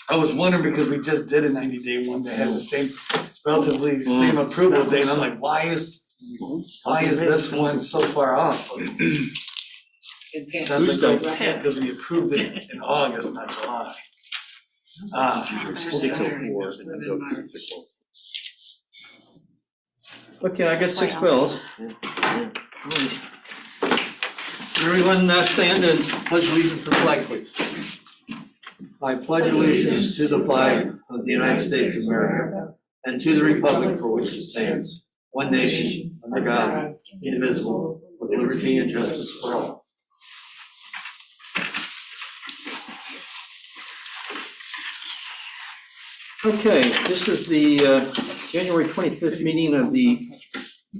I was wondering because we just did a 90-day one that had the same, relatively same approval date, and I'm like, why is this one so far off? Sounds like because we approved it in August, not July. Okay, I got 6 bills. Everyone stand and pledge allegiance to the flag, please. I pledge allegiance to the flag of the United States of America and to the republic for which it stands, one nation, under God, indivisible, with liberty and justice for all. Okay, this is the January 25th meeting of the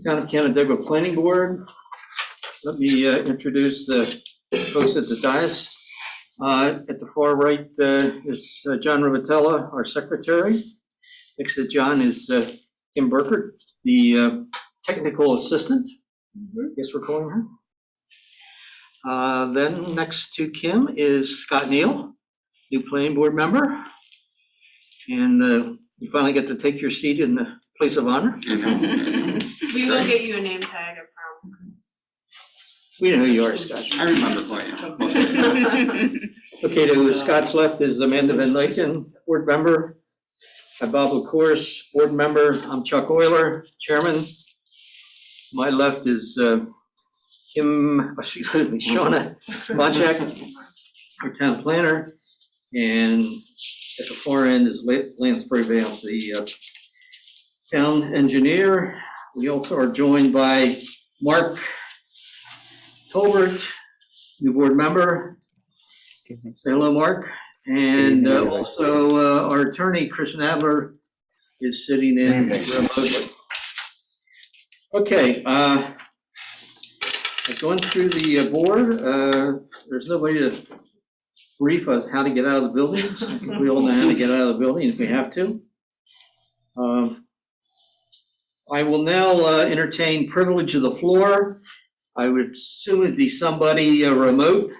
Town of Canandaigua Planning Board. Let me introduce the folks at the dais. At the far right is John Rivatella, our secretary. Next to John is Kim Burkert, the technical assistant. Guess we're calling her. Then next to Kim is Scott Neal, new planning board member. And you finally get to take your seat in the place of honor. We will get you a name tag, I promise. We know who you are, Scott. I remember playing. Okay, to Scott's left is Amanda Van Dyken, board member. Bob LaCourse, board member. I'm Chuck Euler, chairman. My left is Shauna Monchak, our town planner. And at the far end is Lance Brayvale, the town engineer. We also are joined by Mark Tolbert, new board member. Say hello, Mark. And also our attorney, Chris Nadler, is sitting in remotely. Okay, I've gone through the board. There's nobody to brief us how to get out of the buildings. I think we all know how to get out of the building if we have to. I will now entertain privilege of the floor. I would assume it'd be somebody remote.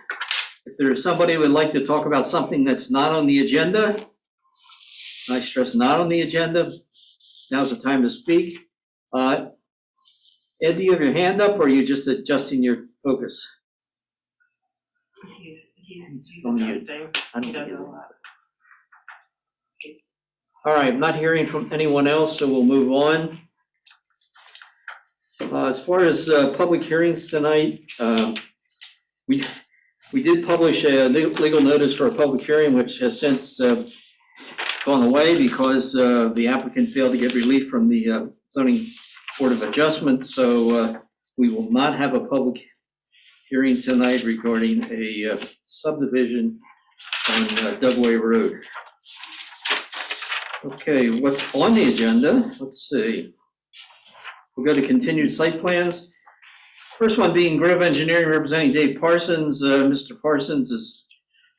If there's somebody who would like to talk about something that's not on the agenda, I stress not on the agenda, now's the time to speak. Ed, do you have your hand up or are you just adjusting your focus? He's adjusting. He does a lot. All right, I'm not hearing from anyone else, so we'll move on. As far as public hearings tonight, we did publish a legal notice for a public hearing, which has since gone away because the applicant failed to get relief from the zoning board of adjustment. So we will not have a public hearing tonight regarding a subdivision on Dugway Road. Okay, what's on the agenda? Let's see. We'll go to continued site plans. First one being Grove Engineering representing Dave Parsons. Mr. Parsons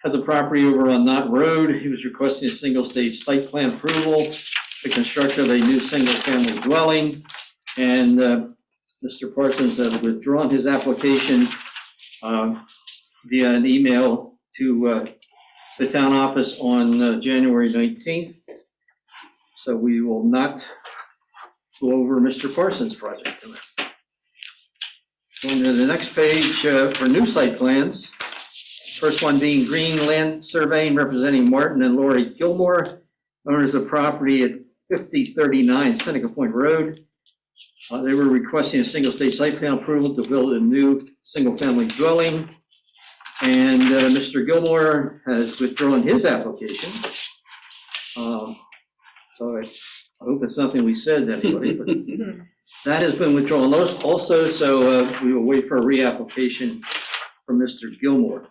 has a property over on Knott Road. He was requesting a single-stage site plan approval for construction of a new single-family dwelling. And Mr. Parsons has withdrawn his application via an email to the town office on January 19th. So we will not go over Mr. Parsons' project tonight. Going to the next page for new site plans. First one being Green Land Surveying representing Martin and Lori Gilmore, owners of property at 5039 Seneca Point Road. They were requesting a single-stage site plan approval to build a new single-family dwelling. And Mr. Gilmore has withdrawn his application. So I hope it's nothing we said to anybody, but that has been withdrawn also, so we will wait for a reapplication from Mr. Gilmore.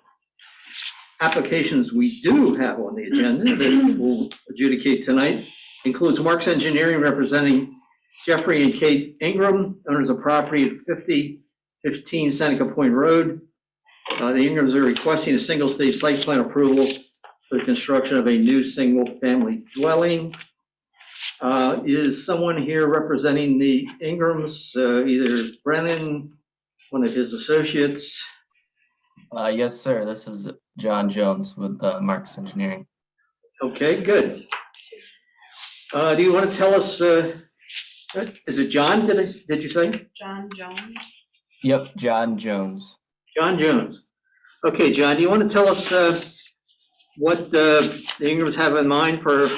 Applications we do have on the agenda that we'll adjudicate tonight includes Marks Engineering representing Jeffrey and Kate Ingram, owners of property at 5015 Seneca Point Road. The Ingrams are requesting a single-stage site plan approval for the construction of a new single-family dwelling. Is someone here representing the Ingrams, either Brennan, one of his associates? Yes, sir. This is John Jones with Marks Engineering. Okay, good. Do you want to tell us, is it John, did you say? John Jones. Yep, John Jones. John Jones. Okay, John, do you want to tell us what the Ingrams have in mind for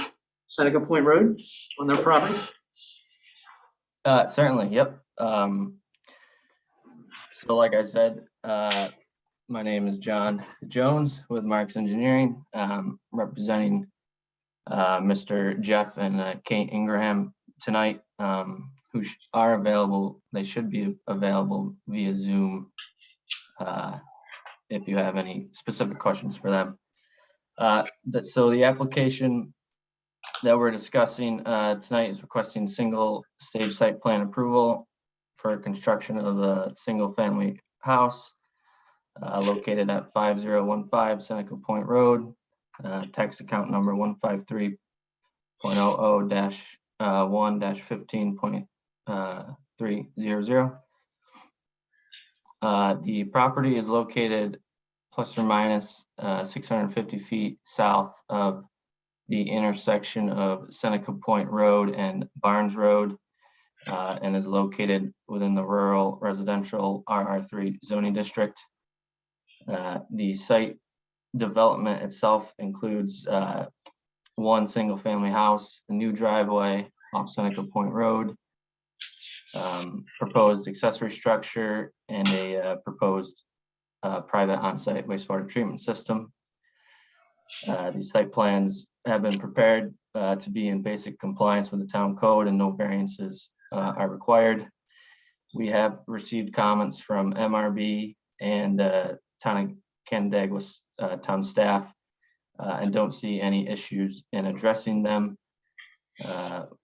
Seneca Point Road on their property? Certainly, yep. So like I said, my name is John Jones with Marks Engineering, representing Mr. Jeff and Kate Ingraham tonight, who are available. They should be available via Zoom if you have any specific questions for them. So the application that we're discussing tonight is requesting single stage site plan approval for construction of the single family house located at 5015 Seneca Point Road, tax account number 153.00-1-15.300. The property is located plus or minus 650 feet south of the intersection of Seneca Point Road and Barnes Road, and is located within the rural residential RR3 zoning district. The site development itself includes one single family house, a new driveway off Seneca Point Road, proposed accessory structure, and a proposed private on-site wastewater treatment system. These site plans have been prepared to be in basic compliance with the town code, and no variances are required. We have received comments from MRB and Town of Canandaigua town staff and don't see any issues in addressing them.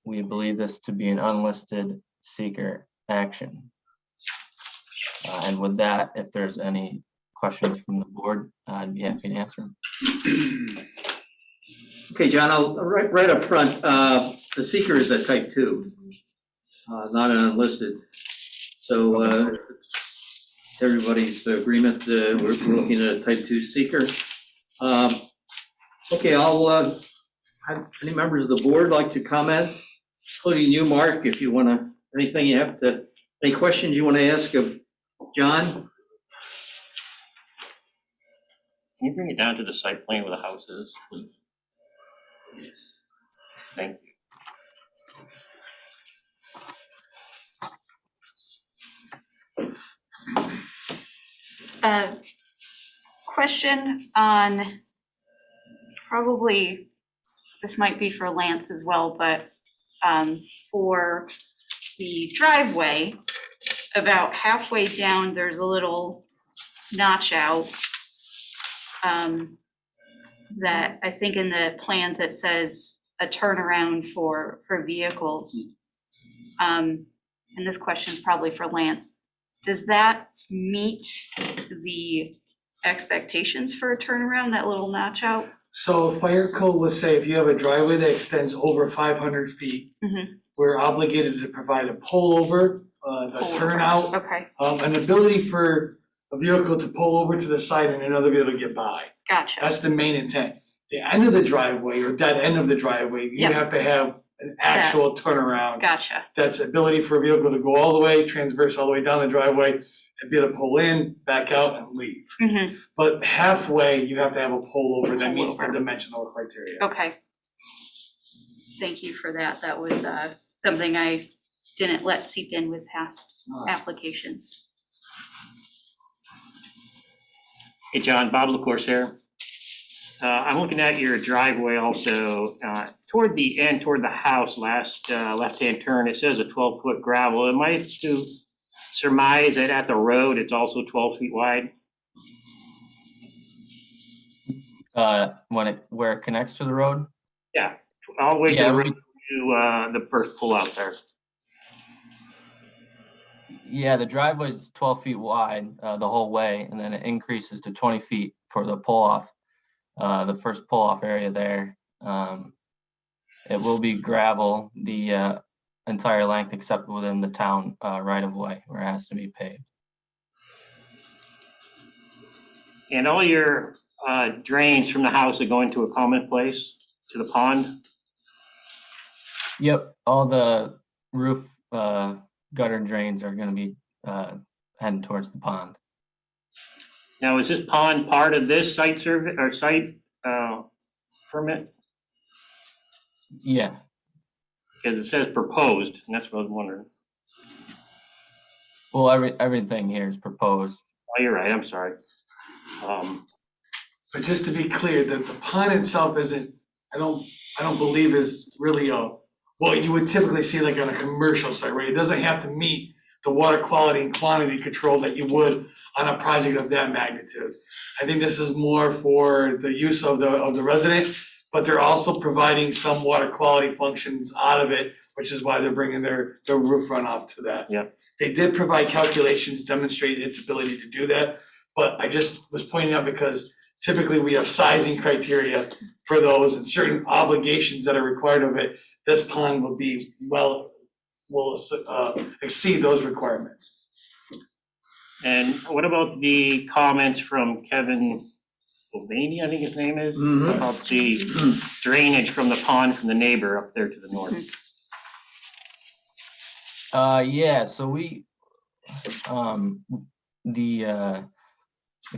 We believe this to be an unlisted seeker action. And with that, if there's any questions from the board, I'd be happy to answer them. Okay, John, I'll right up front, the seeker is a type 2, not an unlisted. So everybody's agreement, we're looking at a type 2 seeker. Okay, I'll have any members of the board like to comment, including you, Mark, if you want to, anything you have to, any questions you want to ask of John? Can you bring it down to the site plan where the house is, please? Yes. Thank you. Question on, probably, this might be for Lance as well, but for the driveway, about halfway down, there's a little notch out that I think in the plans it says a turnaround for vehicles. And this question is probably for Lance. Does that meet the expectations for a turnaround, that little notch out? So fire code will say if you have a driveway that extends over 500 feet, we're obligated to provide a pullover, a turnout, Okay, an ability for a vehicle to pull over to the side and another vehicle to get by. gotcha. That's the main intent. The end of the driveway or dead end of the driveway, you Yep. have to have an actual turnaround. Gotcha. That's ability for a vehicle to go all the way, transverse all the way down the driveway, and be able to pull in, back out, and leave. But halfway, you have to have a pullover that meets the Pullover. dimensional criteria. Okay. Thank you for that. That was something I didn't let seep in with past applications. Hey, John, Bob LaCourse here. I'm looking at your driveway also, toward the end, toward the house, last left-hand turn, it says a 12-foot gravel. Am I to surmise that at the road, it's also 12 feet wide? Where it connects to the road? Yeah, all the way to Yeah, the road to the first pull out there. Yeah, the driveway is 12 feet wide the whole way, and then it increases to 20 feet for the pull-off, the first pull-off area there. It will be gravel the entire length except within the town right-of-way where it has to be paved. And all your drains from the house are going to a common place to the pond? Yep, all the roof gutter drains are gonna be heading towards the pond. Now, is this pond part of this site survey or site permit? Yeah, Because it says proposed, and that's what I was wondering. well, everything here is proposed. Oh, you're right, I'm sorry. But just to be clear, the pond itself isn't, I don't believe is really what you would typically see like on a commercial site, right? It doesn't have to meet the water quality and quantity control that you would on a project of that magnitude. I think this is more for the use of the resident, but they're also providing some water quality functions out of it, which is why they're bringing their roof runoff to that. Yeah. They did provide calculations demonstrating its ability to do that, but I just was pointing out because typically we have sizing criteria for those and certain obligations that are required of it. This pond will exceed those requirements. And what about the comments from Kevin Mulvaney, I think his name is? Mhm. About the drainage from the pond from the neighbor up there to the north. Yeah, so we, if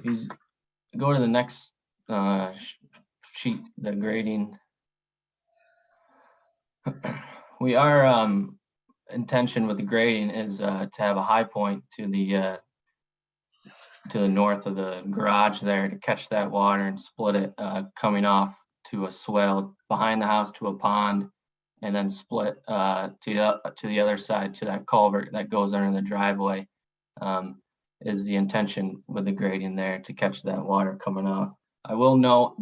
you go to the next sheet, the grading. Our intention with the grading is to have a high point to the north of the garage there to catch that water and split it coming off to a swale behind the house to a pond, and then split to the other side to that culvert that goes under the driveway. Is the intention with the grading there to catch that water coming off. I will note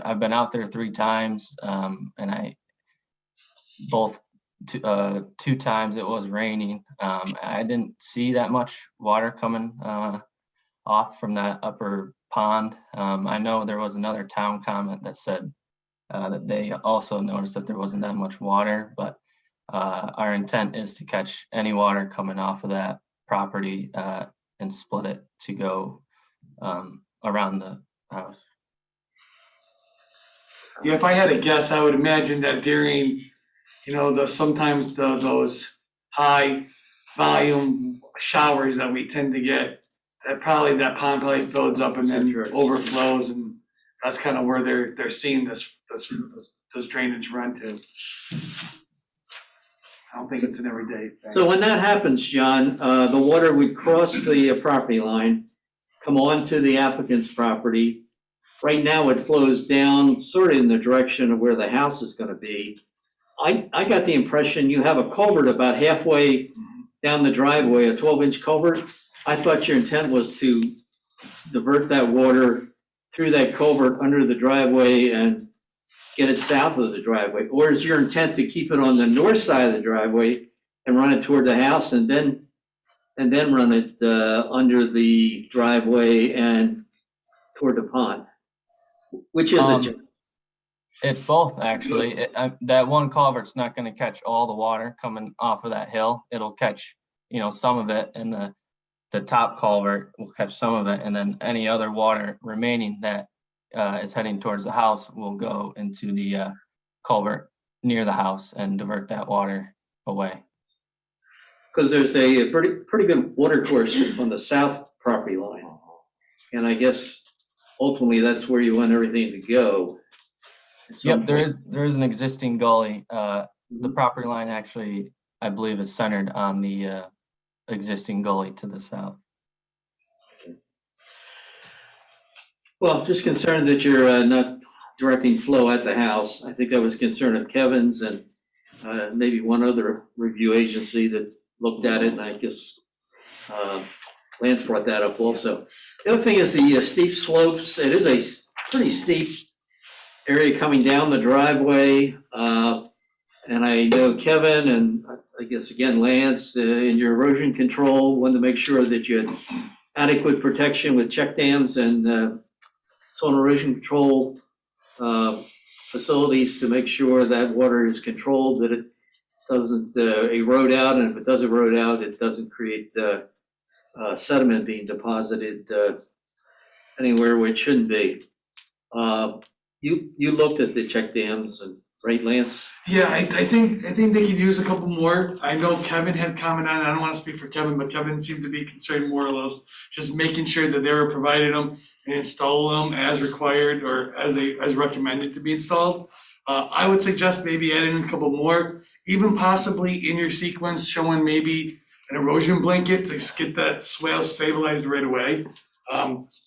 I've been out there 3 times, and two times it was raining. I didn't see that much water coming off from that upper pond. I know there was another town comment that said that they also noticed that there wasn't that much water, but our intent is to catch any water coming off of that property and split it to go around the house. Yeah, if I had to guess, I would imagine that during, sometimes those high volume showers that we tend to get, that pond probably fills up and then overflows, and that's kind of where they're seeing this drainage run to. I don't think it's an everyday thing. So when that happens, John, the water would cross the property line, come onto the applicant's property. Right now, it flows down sort of in the direction of where the house is gonna be. I got the impression you have a culvert about halfway down the driveway, a 12-inch culvert. I thought your intent was to divert that water through that culvert under the driveway and get it south of the driveway? Or is your intent to keep it on the north side of the driveway and run it toward the house and then run it under the driveway and toward the pond? Which is it? It's both, actually. That one culvert's not gonna catch all the water coming off of that hill. It'll catch, some of it, and the top culvert will catch some of it, and then any other water remaining that is heading towards the house will go into the culvert near the house and divert that water away. Because there's a pretty good water course on the south property line. And I guess ultimately that's where you want everything to go. Yep, there is an existing gully. The property line actually, I believe, is centered on the existing gully to the south. Well, just concerned that you're not directing flow at the house. I think that was a concern of Kevin's and maybe one other review agency that looked at it, and I guess Lance brought that up also. The other thing is the steep slopes. It is a pretty steep area coming down the driveway. And I know Kevin and I guess again Lance, in your erosion control, wanted to make sure that you had adequate protection with check dams and soil erosion control facilities to make sure that water is controlled, that it doesn't erode out, and if it does erode out, it doesn't create sediment being deposited anywhere where it shouldn't be. You looked at the check dams and, right, Lance? Yeah, I think they could use a couple more. I know Kevin had commented on it. I don't wanna speak for Kevin, but Kevin seemed to be concerned more or less just making sure that they were providing them and installing them as required or as recommended to be installed. I would suggest maybe adding a couple more, even possibly in your sequence showing maybe an erosion blanket to get that swale stabilized right away.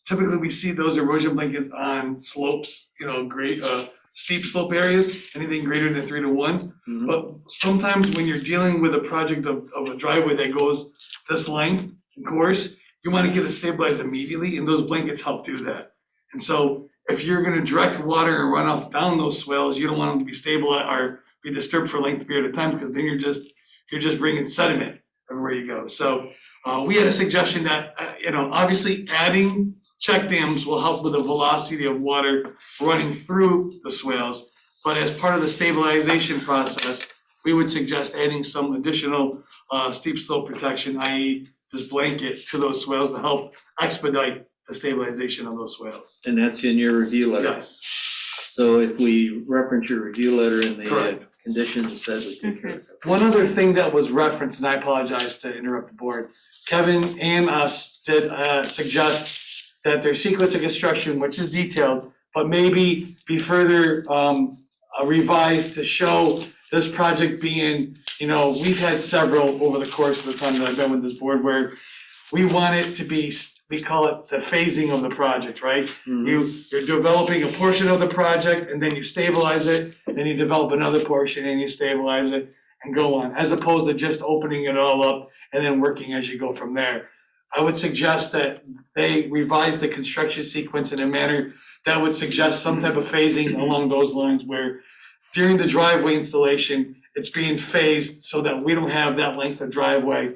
Typically, we see those erosion blankets on slopes, great, steep slope areas, anything greater than 3:1. Mhm. But sometimes when you're dealing with a project of a driveway that goes this length and course, you wanna get it stabilized immediately, and those blankets help do that. And so if you're gonna direct water and runoff down those swales, you don't want them to be stable or be disturbed for a lengthy period of time, because then you're just bringing sediment everywhere you go. So we had a suggestion that, obviously adding check dams will help with the velocity of water running through the swales. But as part of the stabilization process, we would suggest adding some additional steep slope protection, i.e. this blanket to those swales to help expedite the stabilization of those swales. And that's in your review letter? Yes, So if we reference your review letter in the Correct. conditions, that would take care of it. one other thing that was referenced, and I apologize to interrupt the board. Kevin and us did suggest that their sequence of construction, which is detailed, but maybe be further revised to show this project being, we've had several over the course of the time that I've been with this board where we want it to be, we call it the phasing of the project, right? You're developing a portion of the project and then you stabilize it, then you develop another portion and you stabilize it and go on, as opposed to just opening it all up and then working as you go from there. I would suggest that they revise the construction sequence in a manner that would suggest some type of phasing along those lines where during the driveway installation, it's being phased so that we don't have that length of driveway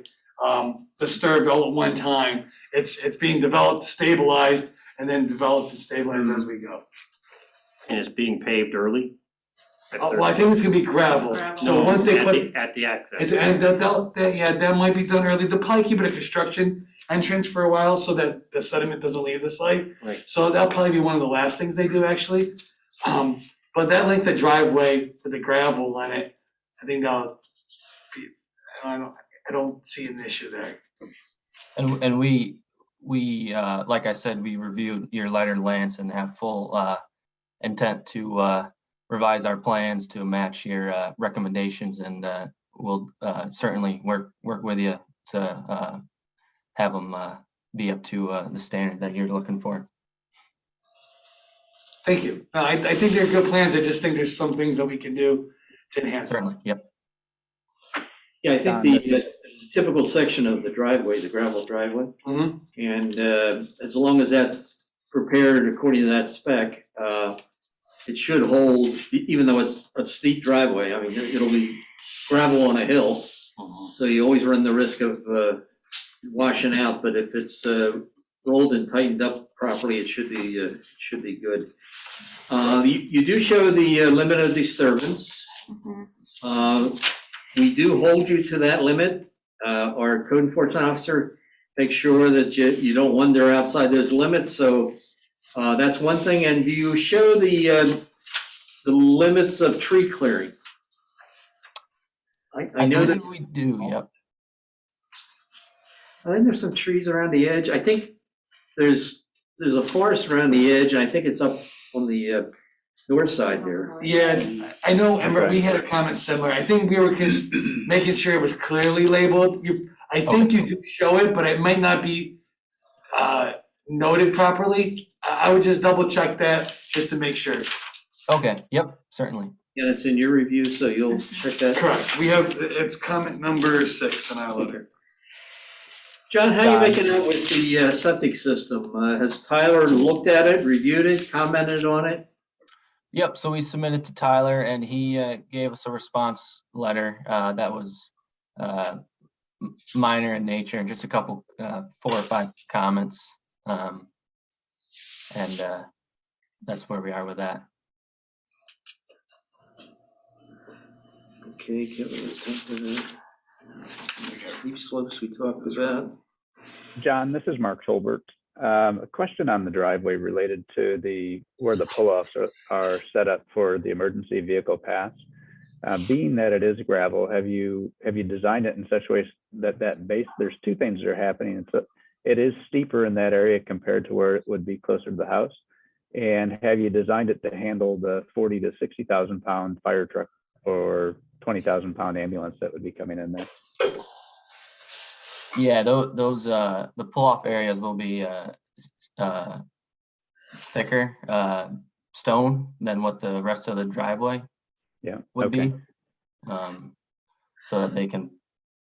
disturbed all at one time. It's being developed, stabilized, and then developed and stabilized as we go. And it's being paved early? Well, I think it's gonna be gravel, so once they put. At the access. And that might be done early, they'll probably keep it a construction entrance for a while so that the sediment doesn't leave the site. Right. So that'll probably be one of the last things they do actually. But that length of driveway with the gravel on it, I think that'll be, I don't see an issue there. And we, like I said, we reviewed your letter, Lance, and have full intent to revise our plans to match your recommendations, and we'll certainly work with you to have them be up to the standard that you're looking for. Thank you. I think they're good plans, I just think there's some things that we can do to enhance them. Certainly, yep. Yeah, I think the typical section of the driveway, the gravel driveway, Mhm. and as long as that's prepared according to that spec, it should hold, even though it's a steep driveway, I mean, it'll be gravel on a hill, so you always run the risk of washing out, but if it's rolled and tightened up properly, it should be good. You do show the limit of disturbance. We do hold you to that limit. Our code enforcement officer makes sure that you don't wander outside those limits, so that's one thing. And do you show the limits of tree clearing? I know that, believe we do, yep. I think there's some trees around the edge. I think there's a forest around the edge, and I think it's up on the north side there. Yeah, I know, Emma, we had a comment similar, I think we were just making sure it was clearly labeled. I think you do show it, but it might not be noted properly. I would just double check that just to make sure. Okay, yep, certainly. Yeah, it's in your review, so you'll check that. Correct, we have, it's comment number 6 in our letter. John, how you making out with the septic system? Has Tyler looked at it, reviewed it, commented on it? Yep, so we submitted to Tyler and he gave us a response letter that was minor in nature, just a couple, 4 or 5 comments. And that's where we are with that. Okay, get rid of that. Deep slopes we talked about. John, this is Mark Tolbert. A question on the driveway related to where the pull-offs are set up for the emergency vehicle paths. Being that it is gravel, have you designed it in such a way that base, there's two things that are happening. It is steeper in that area compared to where it would be closer to the house. And have you designed it to handle the 40 to 60,000 pound fire truck or 20,000 pound ambulance that would be coming in there? Yeah, those the pull-off areas will be thicker stone than what the rest of the driveway would be, so that they can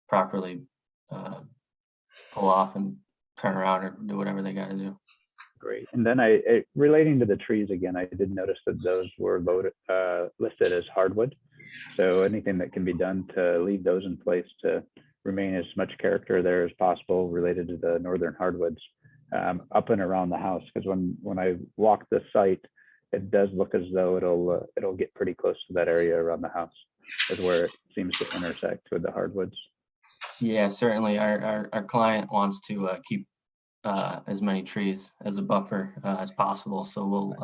properly pull off and turn around or do whatever they got to do. Great. And then relating to the trees again, I did notice that those were listed as hardwood. So anything that can be done to leave those in place to remain as much character there as possible related to the northern hardwoods up and around the house. Because when I walk the site, it does look as though it'll get pretty close to that area around the house, is where it seems to intersect with the hardwoods. Yeah, certainly. Our client wants to keep as many trees as a buffer as possible, so we'll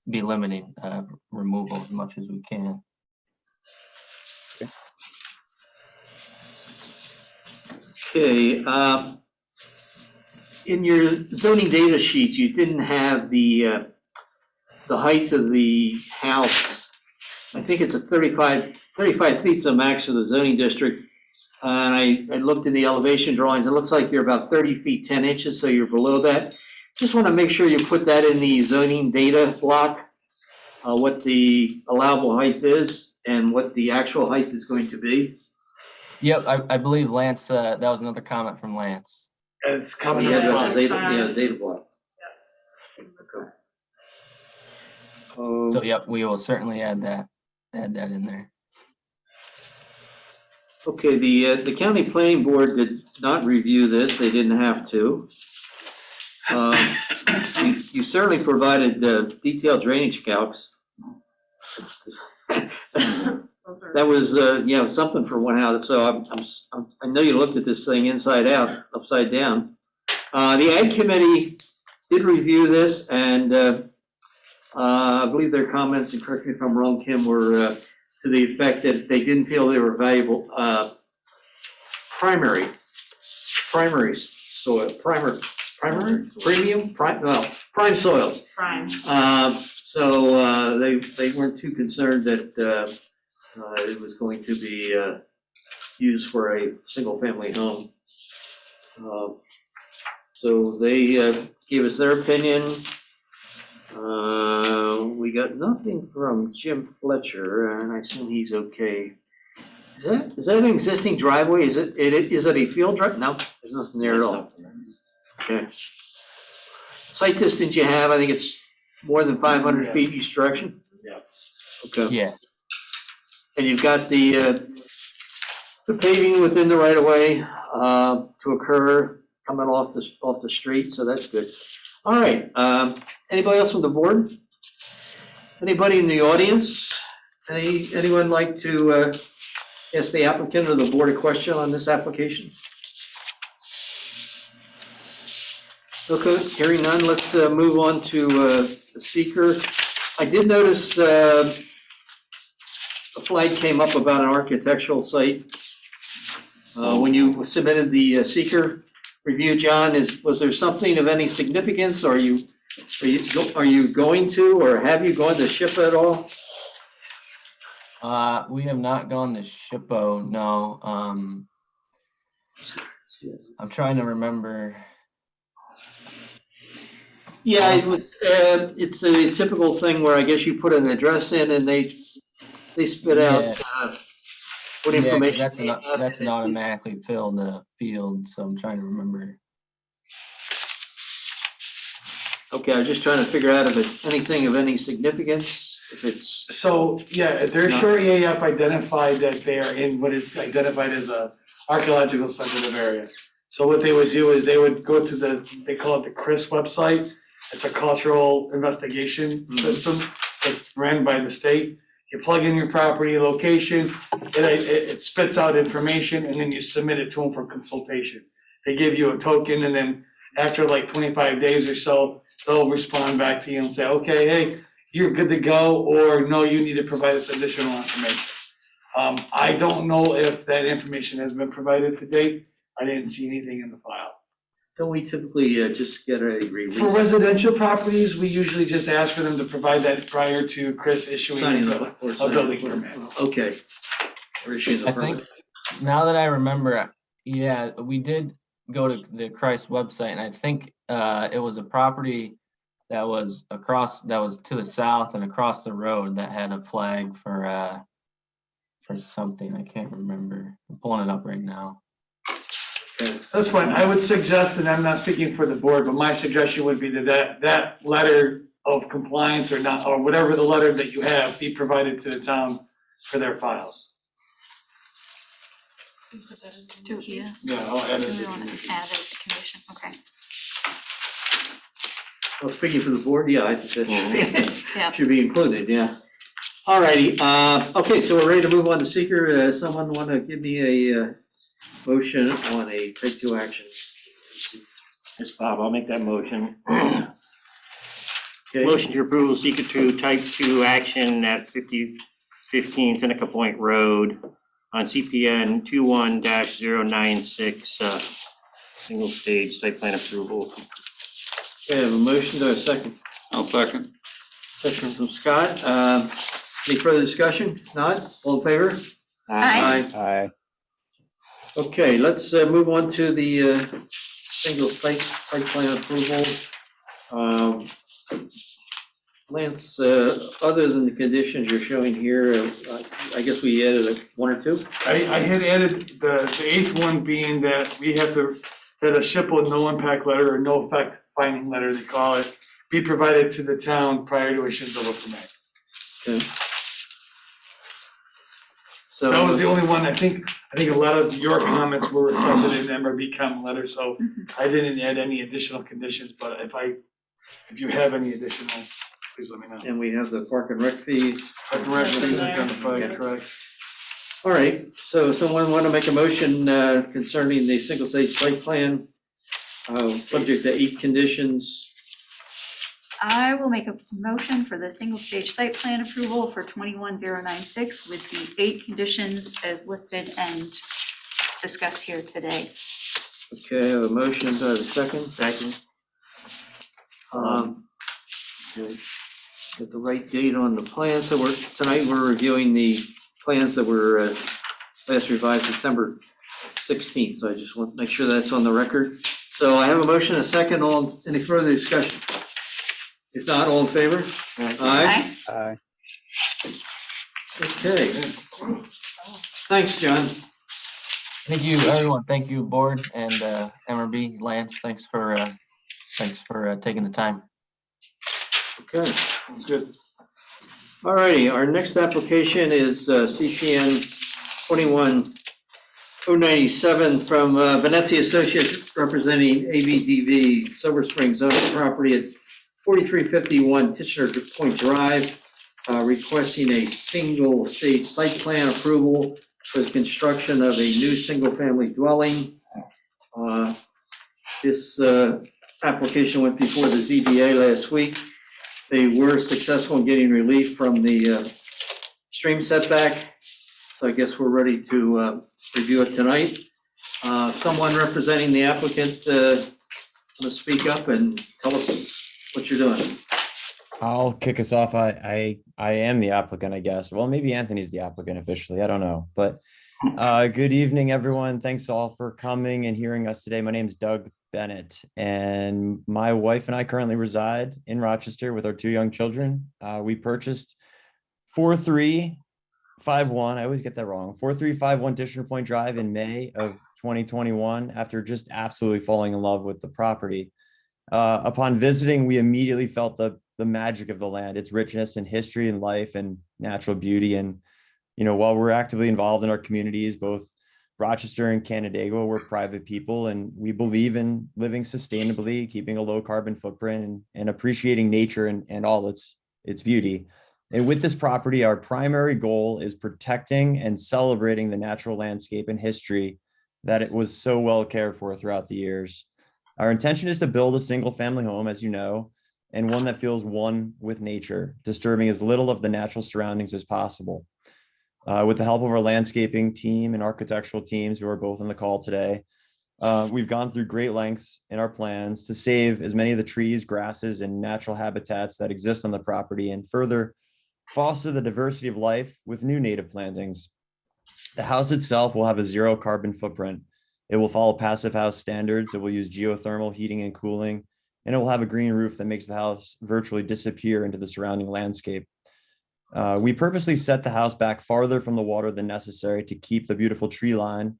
be limiting removal as much as we can. Okay, in your zoning data sheet, you didn't have the height of the house. I think it's a 35 feet is the max of the zoning district. And I looked in the elevation drawings, it looks like you're about 30 feet, 10 inches, so you're below that. Just want to make sure you put that in the zoning data block, what the allowable height is and what the actual height is going to be. Yep, I believe Lance, that was another comment from Lance. It's coming Yeah, up the fine. data block. Okay. So yep, we will certainly add that in there. Okay, the county planning board did not review this, they didn't have to. You certainly provided detailed drainage calcs. That was, something for one house, so I know you looked at this thing inside out, upside down. The Ag Committee did review this, and I believe their comments, and correct me if I'm wrong, Kim, were to the effect that they didn't feel they were valuable primary soil, prime soils. Prime. So they weren't too concerned that it was going to be used for a single-family home. So they gave us their opinion. We got nothing from Jim Fletcher, and I assume he's okay. Is that an existing driveway? Is it a field drive? No, there's nothing there at all. Okay. Site distance you have, I think it's more than 500 feet each direction? Yeah. Okay. Yeah, And you've got the paving within the right of way to occur coming off the street, so that's good. All right, anybody else from the board? Anybody in the audience? Anyone like to ask the applicant or the board a question on this application? Okay, hearing none, let's move on to the seeker. I did notice a flag came up about an architectural site. When you submitted the seeker review, John, was there something of any significance? Or are you going to, or have you gone to SHPO at all? we have not gone to SHPO, no. I'm trying to remember. Yeah, it's a typical thing where I guess you put an address in and they spit out what Yeah, 'cause information. that's an automatically filled field, so I'm trying to remember. Okay, I was just trying to figure out if it's anything of any significance, if it's. So, yeah, their short EAF identified that they are in what is identified as a archaeological sensitive area. So what they would do is they would go to they call it the CRIS website. It's a cultural investigation system that's ran by the state. You plug in your property location, it spits out information, and then you submit it to them for consultation. They give you a token, and then after like 25 days or so, they'll respond back to you and say, okay, hey, you're good to go, or no, you need to provide us additional information. I don't know if that information has been provided to date. I didn't see anything in the file. Don't we typically just get a release? For residential properties, we usually just ask for them to provide that prior to Chris issuing Signing a or a signing. building permit. Okay. Or issuing the I think, permit. now that I remember, yeah, we did go to the Christ website, and I think it was a property that was to the south and across the road that had a flag for something. I can't remember. I'm pulling it up right now. That's fine. I would suggest, and I'm not speaking for the board, but my suggestion would be that letter of compliance or not, or whatever the letter that you have, be provided to the town for their files. Yeah. Yeah, I'll add this. We want to add as a condition, okay. Well, speaking for the board, yeah, I think that Yeah. should be included, yeah. All righty, okay, so we're ready to move on to seeker. Someone want to give me a motion on a take two action? Yes, Bob, I'll make that motion. Okay. Motion to approve seeker to type 2 action at 5015 Seneca Point Road on CPN 21-096, single stage site plan approval. Okay, I have a motion, do I have a second? I'll second. Second from Scott. Any further discussion? Not? All in favor? Aye. Aye. Okay, let's move on to the single site plan approval. Lance, other than the conditions you're showing here, I guess we added one or two? I had added the eighth one being that we have to, that a ship with no impact letter or no effect finding letter, they call it, be provided to the town prior to issuance of a permit. Okay. So. That was the only one. I think a lot of your comments were reflected in the MRB comment letter, so I didn't add any additional conditions, but if you have any additional, please let me know. And we have the park and rec fee. Park and rec fees identified, correct? All right, so someone want to make a motion concerning the single stage site plan, subject to 8 conditions. I will make a motion for the single stage site plan approval for 21096 with the 8 conditions as listed and discussed here today. Okay, I have a motion, do I have a second? Second. Okay. Get the right date on the plan, so tonight we're reviewing the plans that were last revised December 16th, so I just want to make sure that's on the record. So I have a motion, a second, any further discussion? If not, all in favor? Aye. Aye. Okay. Thanks, John. Thank you, everyone. Thank you, board and MRB. Lance, thanks for taking the time. Okay. That's good. All righty, our next application is CPN 21097 from Venezia Associates representing ABDV Silver Springs owner property at 4351 Titchener Point Drive, requesting a single stage site plan approval for the construction of a new single-family dwelling. This application went before the ZBA last week. They were successful in getting relief from the stream setback, so I guess we're ready to review it tonight. Someone representing the applicant, want to speak up and tell us what you're doing? I'll kick us off. I am the applicant, I guess. Well, maybe Anthony's the applicant officially. I don't know. But good evening, everyone. Thanks all for coming and hearing us today. My name is Doug Bennett, and my wife and I currently reside in Rochester with our 2 young children. We purchased 4351. I always get that wrong. 4351 Titchener Point Drive in May of 2021 after just absolutely falling in love with the property. Upon visiting, we immediately felt the magic of the land, its richness and history and life and natural beauty. And, you know, while we're actively involved in our communities, both Rochester and Canandaigua, we're private people, and we believe in living sustainably, keeping a low carbon footprint and appreciating nature and all its beauty. And with this property, our primary goal is protecting and celebrating the natural landscape and history that it was so well cared for throughout the years. Our intention is to build a single family home, as you know, and one that feels one with nature, disturbing as little of the natural surroundings as possible. With the help of our landscaping team and architectural teams who are both on the call today, we've gone through great lengths in our plans to save as many of the trees, grasses, and natural habitats that exist on the property and further foster the diversity of life with new native plantings. The house itself will have a zero carbon footprint. It will follow passive house standards. It will use geothermal heating and cooling, and it will have a green roof that makes the house virtually disappear into the surrounding landscape. We purposely set the house back farther from the water than necessary to keep the beautiful tree line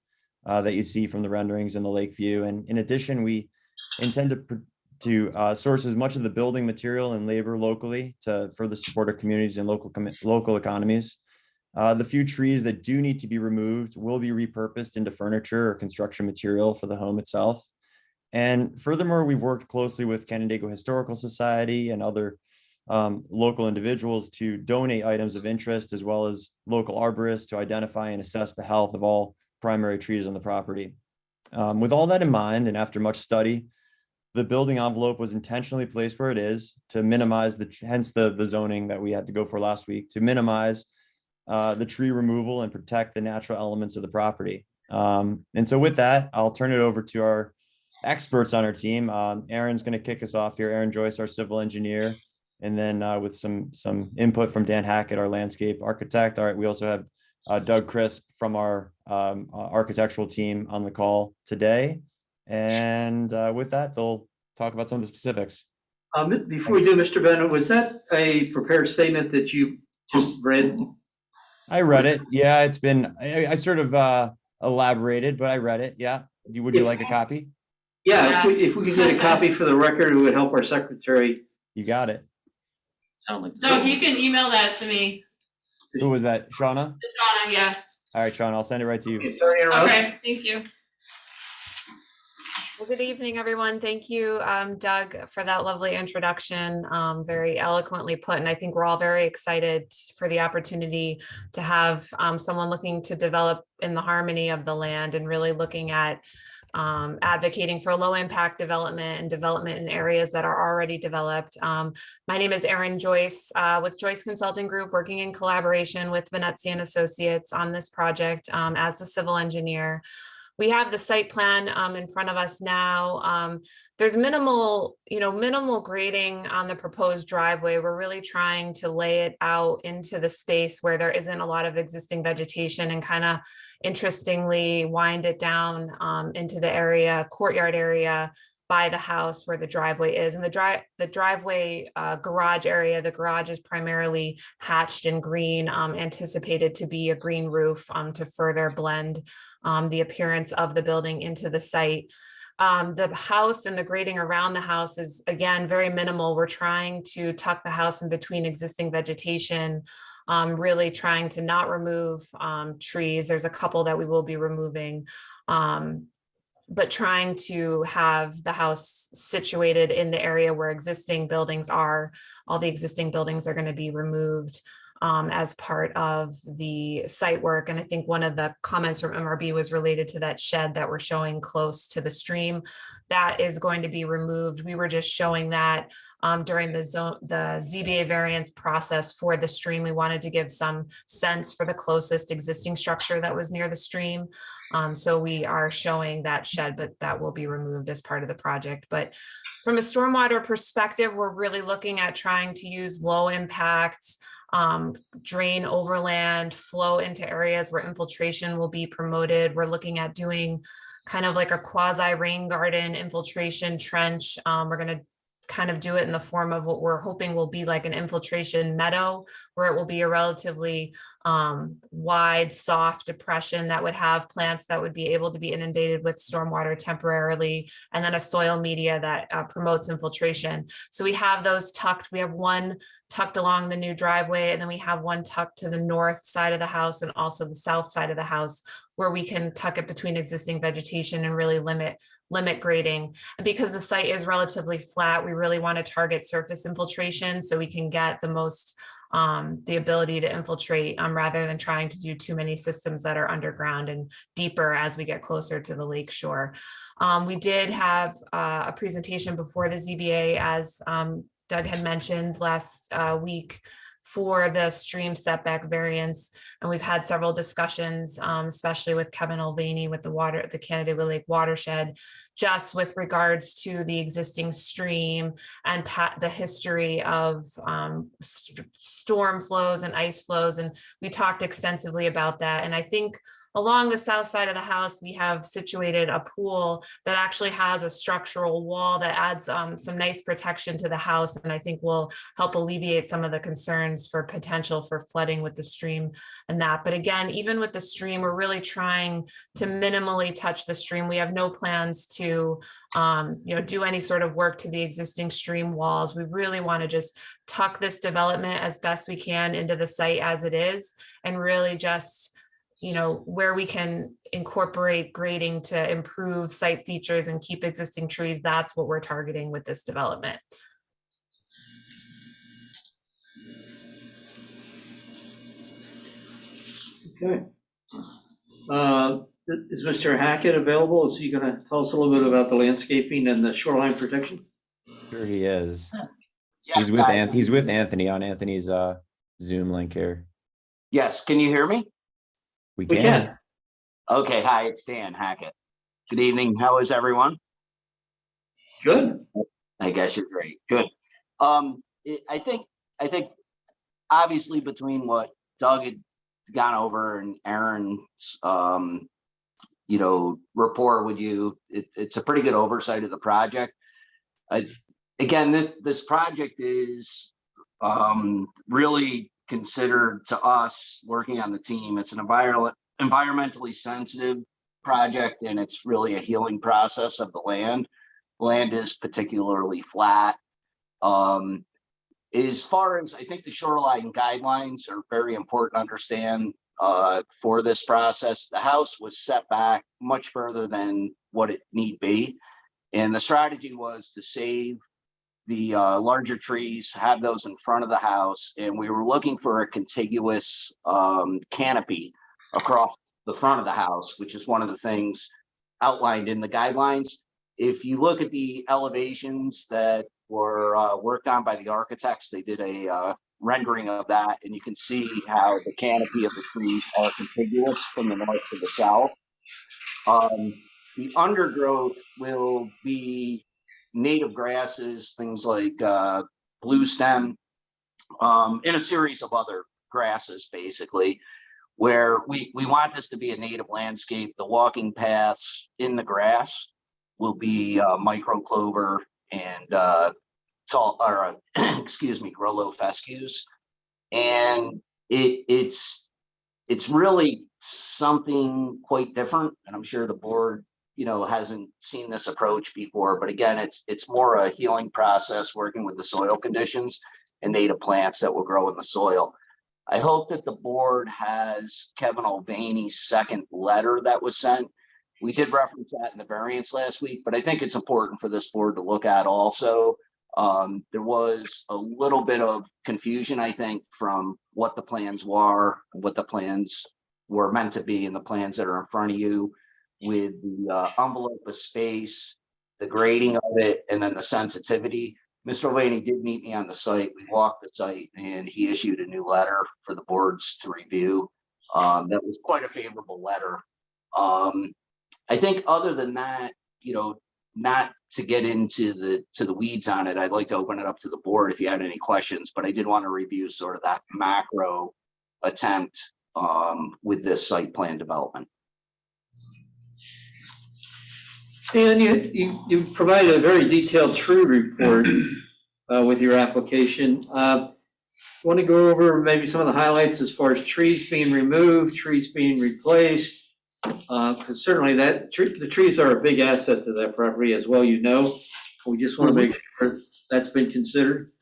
that you see from the renderings in the lake view. And in addition, we intend to source as much of the building material and labor locally to further support our communities and local economies. The few trees that do need to be removed will be repurposed into furniture or construction material for the home itself. And furthermore, we've worked closely with Canandaigua Historical Society and other local individuals to donate items of interest, as well as local arborists to identify and assess the health of all primary trees on the property. With all that in mind, and after much study, the building envelope was intentionally placed where it is to minimize hence the zoning that we had to go for last week, to minimize the tree removal and protect the natural elements of the property. And so with that, I'll turn it over to our experts on our team. Aaron's going to kick us off here. Aaron Joyce, our civil engineer, and then with some input from Dan Hackett, our landscape architect. All right, we also have Doug Crisp from our architectural team on the call today. And with that, they'll talk about some of the specifics. Before we do, Mr. Bennett, was that a prepared statement that you just read? I read it. Yeah, it's been, I sort of elaborated, but I read it. Yeah. Would you like a copy? Yeah, if we could get a copy for the record, it would help our secretary. You got it. Sound like. Doug, you can email that to me. Who was that? Shauna? Just Donna, yeah. All right, Shauna, I'll send it right to you. Sorry to interrupt. Okay, thank you. Well, good evening, everyone. Thank you, Doug, for that lovely introduction, very eloquently put. And I think we're all very excited for the opportunity to have someone looking to develop in the harmony of the land and really looking at advocating for low impact development and development in areas that are already developed. My name is Erin Joyce with Joyce Consulting Group, working in collaboration with Venezia and Associates on this project as the civil engineer. We have the site plan in front of us now. There's minimal grading on the proposed driveway. We're really trying to lay it out into the space where there isn't a lot of existing vegetation and kind of interestingly wind it down into the courtyard area by the house where the driveway is. And the driveway garage area, the garage is primarily hatched in green, anticipated to be a green roof to further blend the appearance of the building into the site. The house and the grading around the house is, again, very minimal. We're trying to tuck the house in between existing vegetation, really trying to not remove trees. There's a couple that we will be removing, but trying to have the house situated in the area where existing buildings are. All the existing buildings are going to be removed as part of the site work. And I think one of the comments from MRB was related to that shed that we're showing close to the stream. That is going to be removed. We were just showing that during the ZBA variance process for the stream. We wanted to give some sense for the closest existing structure that was near the stream. So we are showing that shed, but that will be removed as part of the project. But from a stormwater perspective, we're really looking at trying to use low impact, drain overland, flow into areas where infiltration will be promoted. We're looking at doing kind of like a quasi rain garden infiltration trench. We're going to kind of do it in the form of what we're hoping will be like an infiltration meadow, where it will be a relatively wide, soft depression that would have plants that would be able to be inundated with stormwater temporarily, and then a soil media that promotes infiltration. So we have those tucked. We have one tucked along the new driveway, and then we have one tucked to the north side of the house and also the south side of the house, where we can tuck it between existing vegetation and really limit grading. And because the site is relatively flat, we really want to target surface infiltration so we can get the most the ability to infiltrate rather than trying to do too many systems that are underground and deeper as we get closer to the lake shore. We did have a presentation before the ZBA, as Doug had mentioned last week, for the stream setback variance. And we've had several discussions, especially with Kevin Mulvaney with the Canada Lake watershed, just with regards to the existing stream and the history of storm flows and ice flows. And we talked extensively about that. And I think along the south side of the house, we have situated a pool that actually has a structural wall that adds some nice protection to the house, and I think will help alleviate some of the concerns for potential for flooding with the stream and that. But again, even with the stream, we're really trying to minimally touch the stream. We have no plans to do any sort of work to the existing stream walls. We really want to just tuck this development as best we can into the site as it is, and really just where we can incorporate grading to improve site features and keep existing trees, that's what we're targeting with this development. Okay. Is Mr. Hackett available? Is he going to tell us a little bit about the landscaping and the shoreline protection? Sure he is. Yes, He's with Anthony on Anthony's Zoom link here. Yes, can you hear me? We We can. can. Okay, hi, it's Dan Hackett. Good evening. How is everyone? Good. I guess you're great. Good. I think obviously between what Doug had gone over and Aaron's rapport with you, it's a pretty good oversight of the project. Again, this project is really considered, to us working on the team, it's an environmentally sensitive project, and it's really a healing process of the land. Land is particularly flat. As far as, I think the shoreline guidelines are very important to understand for this process. The house was set back much further than what it need be, and the strategy was to save the larger trees, have those in front of the house, and we were looking for a contiguous canopy across the front of the house, which is one of the things outlined in the guidelines. If you look at the elevations that were worked on by the architects, they did a rendering of that, and you can see how the canopy of the trees are contiguous from the north to the south. The undergrowth will be native grasses, things like blue stem, and a series of other grasses, basically, where we want this to be a native landscape. The walking paths in the grass will be micro clover and Grollo fescues. And it's really something quite different, and I'm sure the board hasn't seen this approach before, but again, it's more a healing process, working with the soil conditions and native plants that will grow in the soil. I hope that the board has Kevin Mulvaney's second letter that was sent. We did reference that in the variance last week, but I think it's important for this board to look at also. There was a little bit of confusion, I think, from what the plans were, what the plans were meant to be, and the plans that are in front of you, with the envelope of space, the grading of it, and then the sensitivity. Mr. Mulvaney did meet me on the site. We walked the site, and he issued a new letter for the boards to review. That was quite a favorable letter. I think other than that, not to get into the weeds on it, I'd like to open it up to the board if you had any questions, but I did want to review sort of that macro attempt with this site plan development. And you provided a very detailed tree report with your application. Want to go over maybe some of the highlights as far as trees being removed, trees being replaced? Because certainly the trees are a big asset to that property as well, We just want to make sure that's been considered.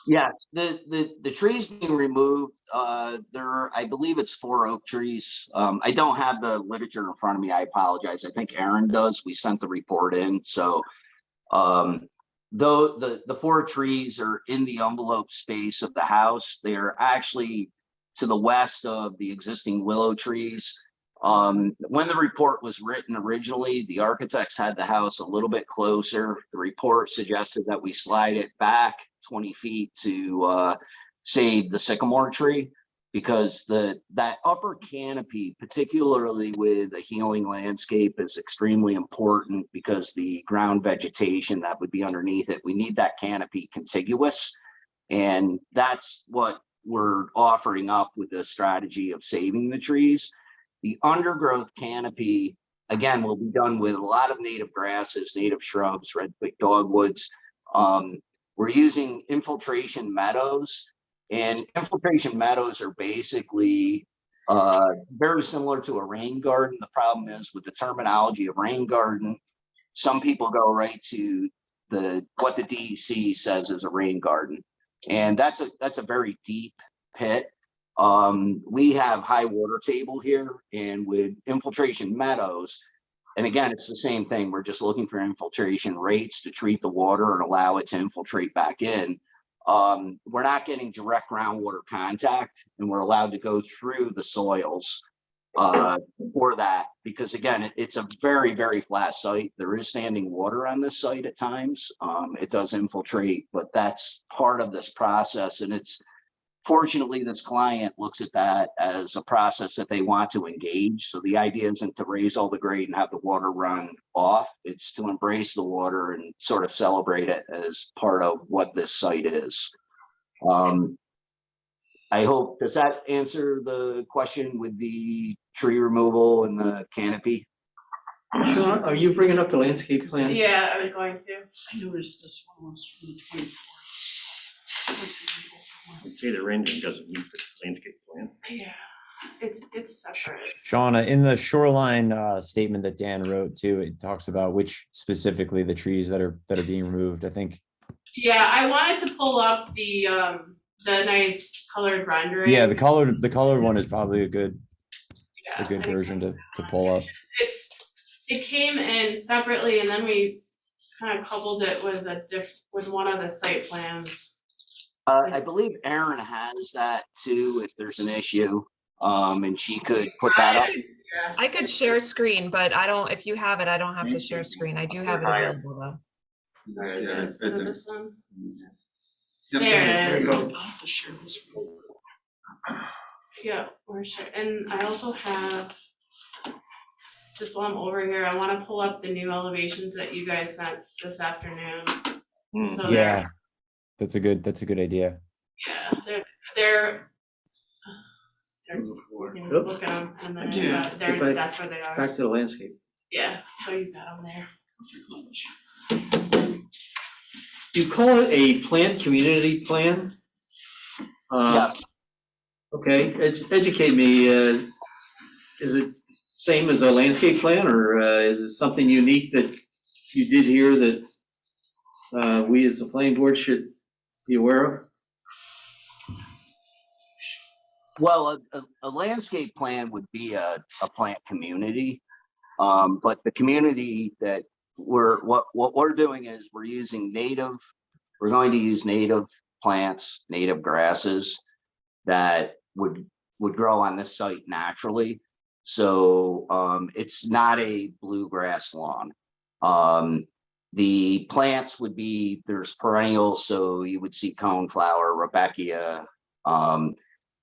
Yeah, the trees being removed, I believe it's 4 oak trees. I don't have the literature in front of me. I apologize. I think Aaron does. We sent the report in. So though the 4 trees are in the envelope space of the house, they are actually to the west of the existing willow trees. When the report was written originally, the architects had the house a little bit closer. The report suggested that we slide it back 20 feet to save the sycamore tree, because that upper canopy, particularly with a healing landscape, is extremely important, because the ground vegetation that would be underneath it, we need that canopy contiguous. And that's what we're offering up with the strategy of saving the trees. The undergrowth canopy, again, will be done with a lot of native grasses, native shrubs, redwood dogwoods. We're using infiltration meadows, and infiltration meadows are basically very similar to a rain garden. The problem is with the terminology of rain garden, some people go right to what the DEC says is a rain garden, and that's a very deep pit. We have high water table here, and with infiltration meadows, and again, it's the same thing. We're just looking for infiltration rates to treat the water and allow it to infiltrate back in. We're not getting direct groundwater contact, and we're allowed to go through the soils for that, because again, it's a very, very flat site. There is standing water on this site at times. It does infiltrate, but that's part of this process. And it's fortunately, this client looks at that as a process that they want to engage. So the idea isn't to raise all the grade and have the water run off. It's to embrace the water and sort of celebrate it as part of what this site is. I hope, does that answer the question with the tree removal and the canopy? Sean, are you bringing up the landscape plan? Yeah, I was going to. I noticed this one was from the 24th. I'd say the rendering doesn't meet the landscape plan. Yeah, it's separate. Shauna, in the shoreline statement that Dan wrote too, it talks about which specifically the trees that are being removed, I think. Yeah, I wanted to pull up the nice colored rendering. Yeah, the colored one is probably a good version to pull up. It came in separately, and then we kind of coupled it with one of the site plans. I believe Erin has that too, if there's an issue, and she could put that up. I could share screen, but I don't, if you have it, I don't have to share screen. I do have it available though. Is it this one? Yep. There it is. I'll have to share this one. Yeah, we're sure. And I also have, just while I'm over here, I want to pull up the new elevations that you guys sent this afternoon. So Yeah, that's a good idea. yeah, they're you can look at them and then Yeah. that's where they are. Back to the landscape. Yeah, so you got them there. You call it a plant community plan? Yes. Okay, educate me. Is it same as a landscape plan, or is it something unique that you did here that we as a planning board should be aware of? Well, a landscape plan would be a plant community, but the community that what we're doing is we're going to use native plants, native grasses that would grow on this site naturally. So it's not a bluegrass lawn. The plants would be, there's perennials, so you would see coneflower, rudbeckia,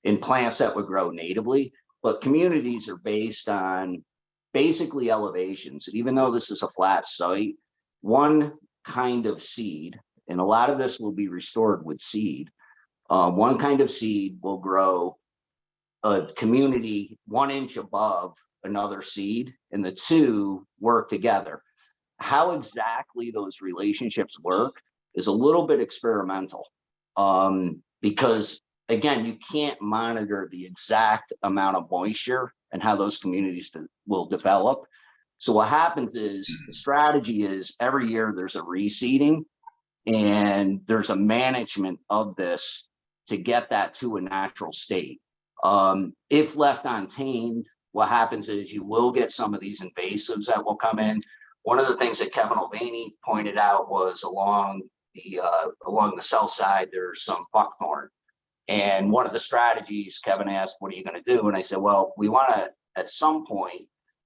in plants that would grow natively, but communities are based on basically elevations. And even though this is a flat site, one kind of seed, and a lot of this will be restored with seed, one kind of seed will grow a community 1 inch above another seed, and the two work together. How exactly those relationships work is a little bit experimental, because again, you can't monitor the exact amount of moisture and how those communities will develop. So what happens is the strategy is every year there's a reseeding, and there's a management of this to get that to a natural state. If left untamed, what happens is you will get some of these invasives that will come in. One of the things that Kevin Mulvaney pointed out was along along the south side, there's some buckthorn. And one of the strategies, Kevin asked, what are you going to do? And I said, well, we want to, at some point,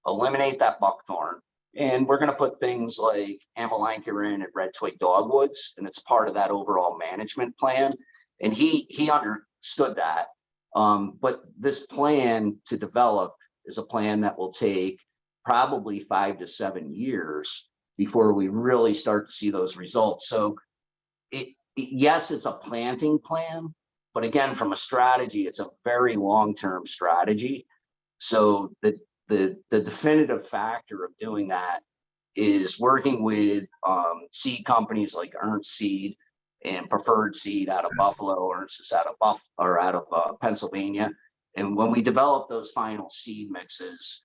eliminate that buckthorn. And we're going to put things like amelanchier and red twig dogwoods, and it's part of that overall management plan. And he understood that. But this plan to develop is a plan that will take probably 5 to 7 years before we really start to see those results. So yes, it's a planting plan, but again, from a strategy, it's a very long-term strategy. So the definitive factor of doing that is working with seed companies like Ernst Seed and Preferred Seed out of Buffalo, Ernst is out of Pennsylvania. And when we develop those final seed mixes,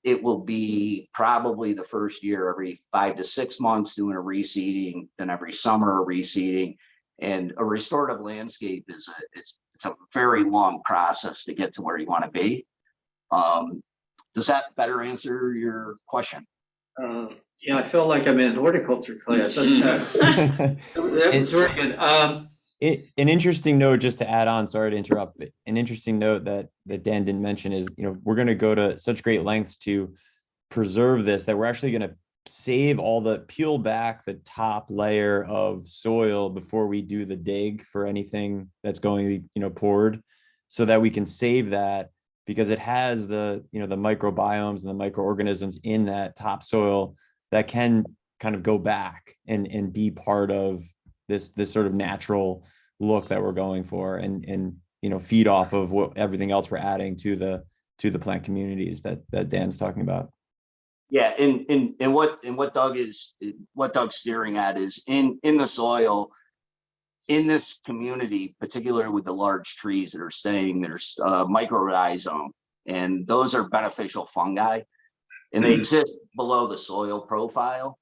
it will be probably the first year every 5 to 6 months doing a reseeding, then every summer a reseeding. And a restorative landscape is it's a very long process to get to where you want to be. Does that better answer your question? Yeah, I feel like I'm in an horticulture class. That was very good. An interesting note, just to add on, sorry to interrupt, but an interesting note that Dan didn't mention is, we're going to go to such great lengths to preserve this, that we're actually going to peel back the top layer of soil before we do the dig for anything that's going to be, poured, so that we can save that, because it has the microbiomes and the microorganisms in that topsoil that can kind of go back and be part of this sort of natural look that we're going for, and feed off of everything else we're adding to the plant communities that Dan's talking about. Yeah, and what Doug's steering at is in the soil in this community, particularly with the large trees that are staying, there's mycorrhizome, and those are beneficial fungi, and they exist below the soil profile.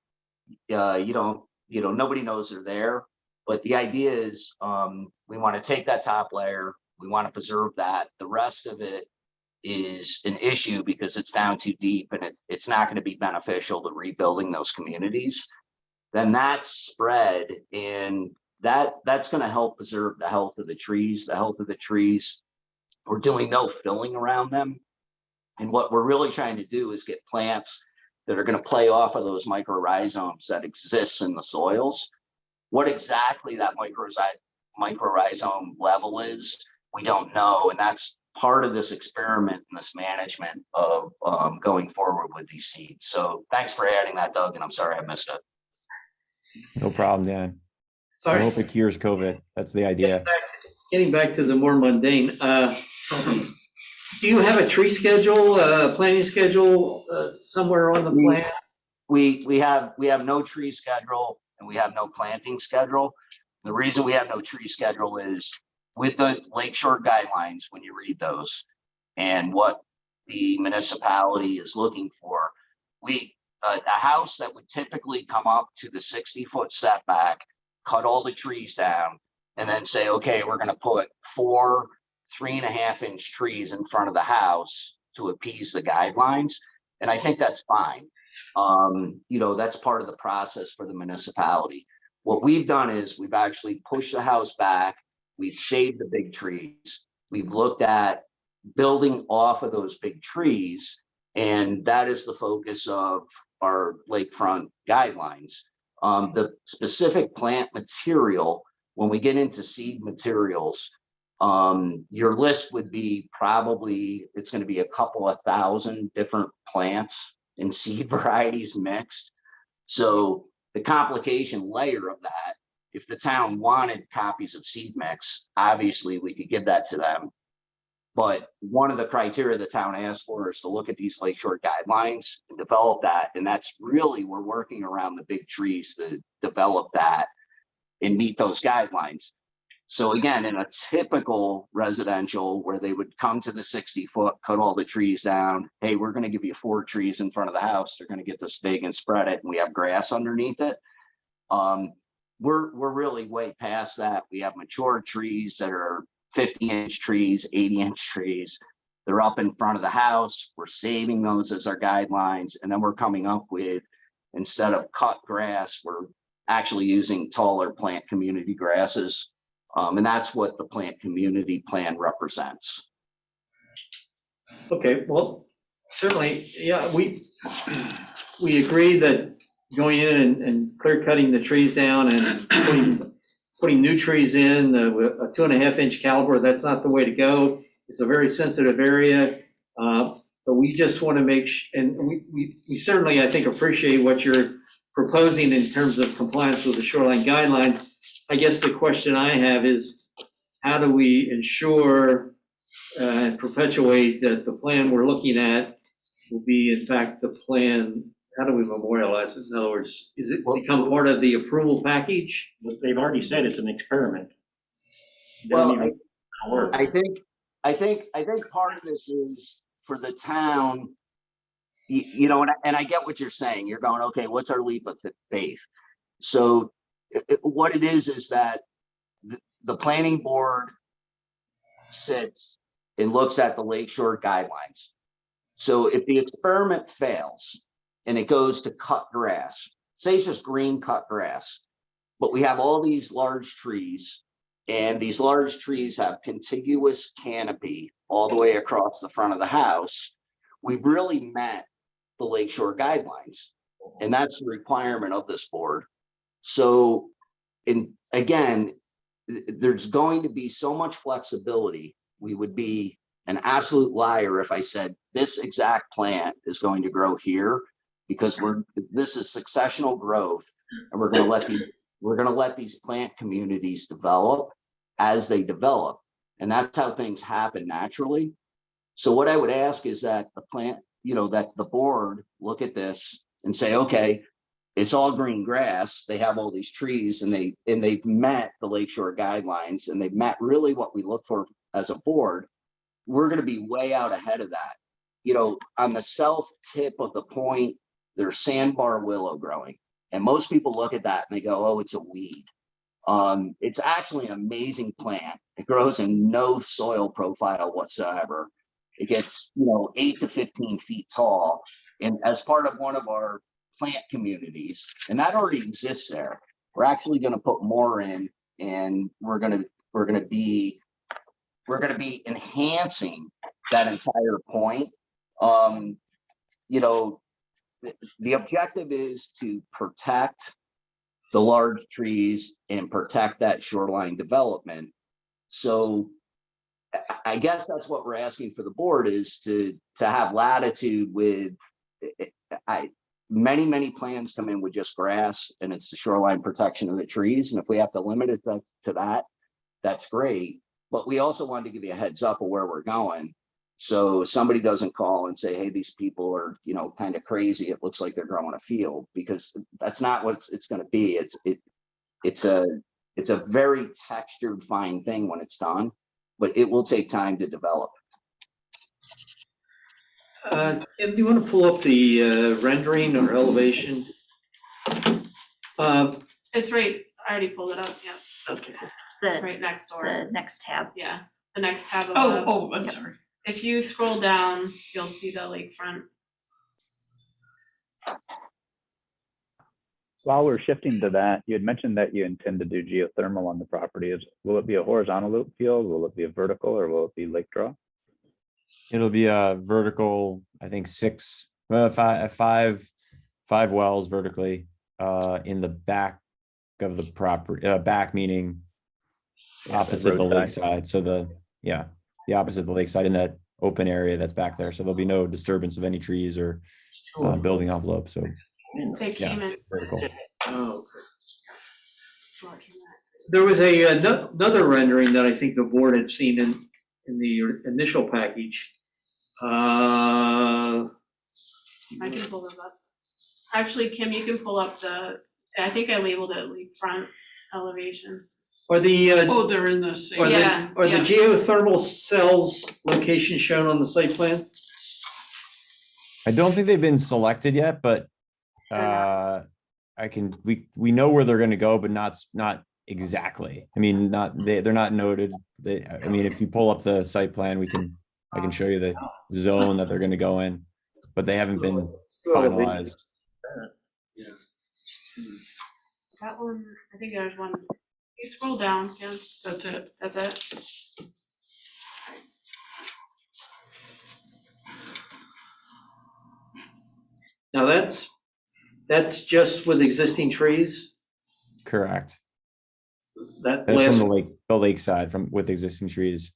Nobody knows they're there, but the idea is we want to take that top layer, we want to preserve that. The rest of it is an issue because it's down too deep, and it's not going to be beneficial to rebuilding those communities. Then that's spread, and that's going to help preserve the health of the trees. We're doing no filling around them. And what we're really trying to do is get plants that are going to play off of those mycorrhizomes that exists in the soils. What exactly that mycorrhizome level is, we don't know. And that's part of this experiment and this management of going forward with these seeds. So thanks for adding that, Doug, and I'm sorry I missed it. No problem, Dan. Sorry. I hope it cures COVID. That's the idea. Getting back to the more mundane, do you have a tree schedule, planting schedule somewhere on the plan? We have no tree schedule, and we have no planting schedule. The reason we have no tree schedule is with the Lakeshore Guidelines, when you read those and what the municipality is looking for, a house that would typically come up to the 60-foot setback, cut all the trees down, and then say, okay, we're going to put 4 3.5-inch trees in front of the house to appease the guidelines. And I think that's fine. That's part of the process for the municipality. What we've done is we've actually pushed the house back. We've saved the big trees. We've looked at building off of those big trees, and that is the focus of our lakefront guidelines. The specific plant material, when we get into seed materials, your list would be probably, it's going to be a couple of thousand different plants and seed varieties mixed. So the complication layer of that, if the town wanted copies of seed mix, obviously we could give that to them. But one of the criteria the town asked for is to look at these Lakeshore Guidelines and develop that. And that's really, we're working around the big trees to develop that and meet those guidelines. So again, in a typical residential where they would come to the 60-foot, cut all the trees down. Hey, we're going to give you 4 trees in front of the house. They're going to get this big and spread it, and we have grass underneath it. We're really way past that. We have mature trees that are 50-inch trees, 80-inch trees. They're up in front of the house. We're saving those as our guidelines. And then we're coming up with, instead of cut grass, we're actually using taller plant community grasses. And that's what the plant community plan represents. Okay, well, certainly, yeah, we agree that going in and clear cutting the trees down and putting new trees in, with a 2.5-inch caliber, that's not the way to go. It's a very sensitive area, but we just want to and we certainly, I think, appreciate what you're proposing in terms of compliance with the shoreline guidelines. I guess the question I have is, how do we ensure and perpetuate that the plan we're looking at will be in fact the plan? How do we memorialize it? In other words, is it become part of the approval package? But they've already said it's an experiment. They Well, don't even know how it works. I think part of this is for the town, you know, and I get what you're saying. You're going, okay, what's our leap of faith? So what it is that the planning board sits and looks at the lakeshore guidelines. So if the experiment fails and it goes to cut grass, say it's just green cut grass, but we have all these large trees, and these large trees have contiguous canopy all the way across the front of the house, we've really met the lakeshore guidelines. And that's the requirement of this board. So, and again, there's going to be so much flexibility. We would be an absolute liar if I said this exact plant is going to grow here, because this is successional growth, and we're going to let these plant communities develop as they develop, and that's how things happen naturally. So what I would ask is that that the board look at this and say, okay, it's all green grass. They have all these trees, and they've met the lakeshore guidelines, and they've met really what we look for as a board. We're going to be way out ahead of that. You know, on the south tip of the point, there's sandbar willow growing, and most people look at that and they go, oh, it's a weed. It's actually an amazing plant. It grows in no soil profile whatsoever. It gets, 8 to 15 feet tall, and as part of one of our plant communities, and that already exists there. We're actually going to put more in, and we're going to be enhancing that entire point. The objective is to protect the large trees and protect that shoreline development. So I guess that's what we're asking for the board, is to have latitude with, many plans come in with just grass, and it's the shoreline protection of the trees. And if we have to limit it to that, that's great. But we also wanted to give you a heads up of where we're going. So somebody doesn't call and say, hey, these people are, kind of crazy. It looks like they're growing a field, because that's not what it's going to be. It's a very textured, fine thing when it's done, but it will take time to develop. Kim, do you want to pull up the rendering or elevation? It's right, I already pulled it up, yeah, Okay. It's the, right next door. the next tab. Yeah, the next tab above. I'm sorry. If you scroll down, you'll see the lakefront. While we're shifting to that, you had mentioned that you intend to do geothermal on the property. Will it be a horizontal loop field? Will it be a vertical, or will it be lake draw? It'll be a vertical, I think five wells vertically in the back of the property, back meaning opposite the lakeside. So the opposite of the lakeside, in that open area that's back there. So there'll be no disturbance of any trees or building envelope. So They came in. vertical. Oh. There was another rendering that I think the board had seen in the initial package. I can pull them up. Actually, Kim, you can pull up I think I labeled it lakefront elevation. Are the They're in the same. are the geothermal cells location shown on the site plan? I don't think they've been selected yet, but we know where they're going to go, but not exactly. I mean, they're not noted. If you pull up the site plan, I can show you the zone that they're going to go in, but they haven't been finalized. That one, I think there's one. You scroll down, yeah, That's it. that's it. Now that's just with existing trees? Correct. That That's last, from the lake side with existing trees.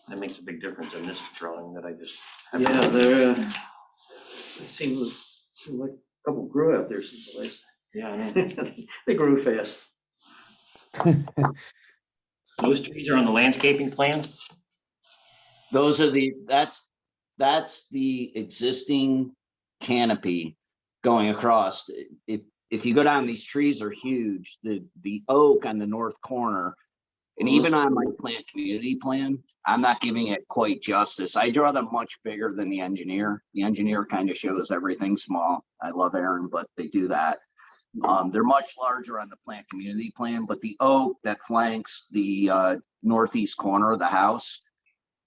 That makes a big difference in this drawing that I just. yeah, there, it seemed like a couple grew out there since the last. Yeah, I know. They grew fast. Those trees are on the landscaping plan? Those are that's the existing canopy going across. If you go down, these trees are huge. The oak on the north corner, and even on my plant community plan, I'm not giving it quite justice. I draw them much bigger than the engineer. The engineer kind of shows everything small. I love Aaron, but they do that. They're much larger on the plant community plan, but the oak that flanks the northeast corner of the house,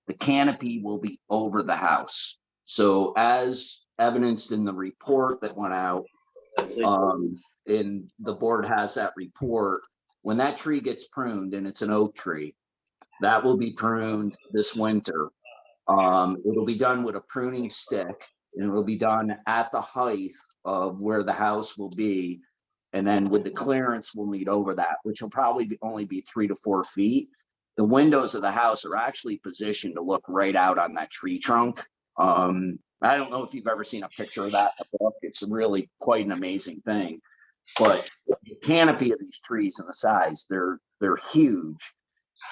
the canopy will be over the house. So as evidenced in the report that went out, and the board has that report, when that tree gets pruned, and it's an oak tree, that will be pruned this winter. It'll be done with a pruning stick, and it'll be done at the height of where the house will be. And then with the clearance, we'll need over that, which will probably only be 3 to 4 feet. The windows of the house are actually positioned to look right out on that tree trunk. I don't know if you've ever seen a picture of that in the book. It's really quite an amazing thing. But the canopy of these trees and the size, they're huge.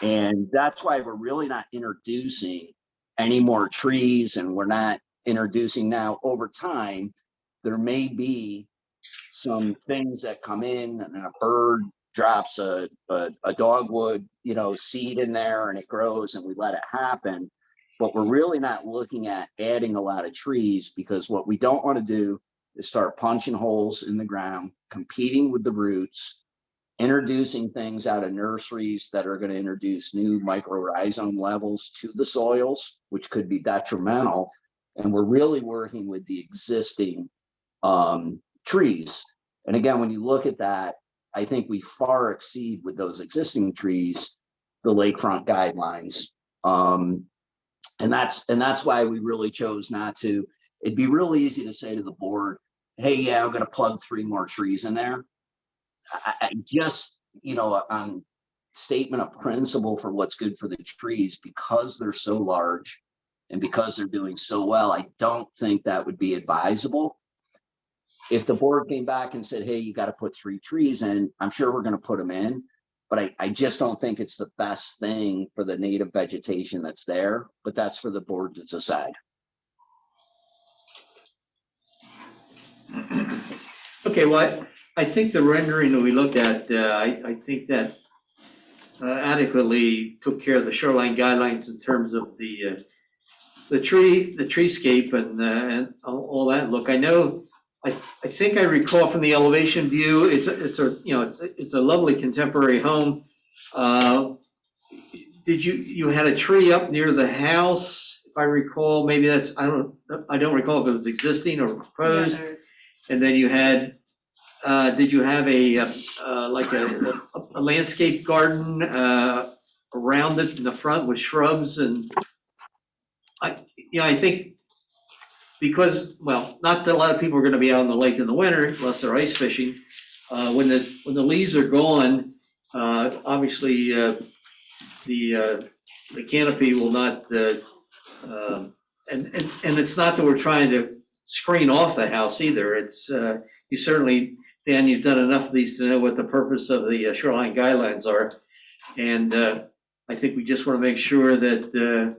And that's why we're really not introducing any more trees, and we're not introducing now. Over time, there may be some things that come in, and a bird drops a dogwood, seed in there, and it grows, and we let it happen. But we're really not looking at adding a lot of trees, because what we don't want to do is start punching holes in the ground, competing with the roots, introducing things out of nurseries that are going to introduce new mycorrhizome levels to the soils, which could be detrimental. And we're really working with the existing trees. And again, when you look at that, I think we far exceed with those existing trees the lakefront guidelines. And that's why we really chose not to. It'd be real easy to say to the board, hey, yeah, I'm going to plug 3 more trees in there. I just, on statement of principle for what's good for the trees, because they're so large and because they're doing so well, I don't think that would be advisable. If the board came back and said, hey, you got to put 3 trees in, I'm sure we're going to put them in. But I just don't think it's the best thing for the native vegetation that's there. But that's for the board to decide. Okay, well, I think the rendering that we looked at, I think that adequately took care of the shoreline guidelines in terms of the treescape and all that. Look, I know, I think I recall from the elevation view, it's a lovely contemporary home. Did you had a tree up near the house, if I recall? Maybe that's, I don't recall if it was existing or proposed. Yeah, And then you had, did you have a landscape garden around it in the front with shrubs? And I think because, well, not that a lot of people are gonna be out on the lake in the winter unless they're ice fishing. When the leaves are gone, obviously the canopy will not, and it's not that we're trying to screen off the house either. It's, you certainly, Dan, you've done enough of these to know what the purpose of the shoreline guidelines are. And I think we just want to make sure that there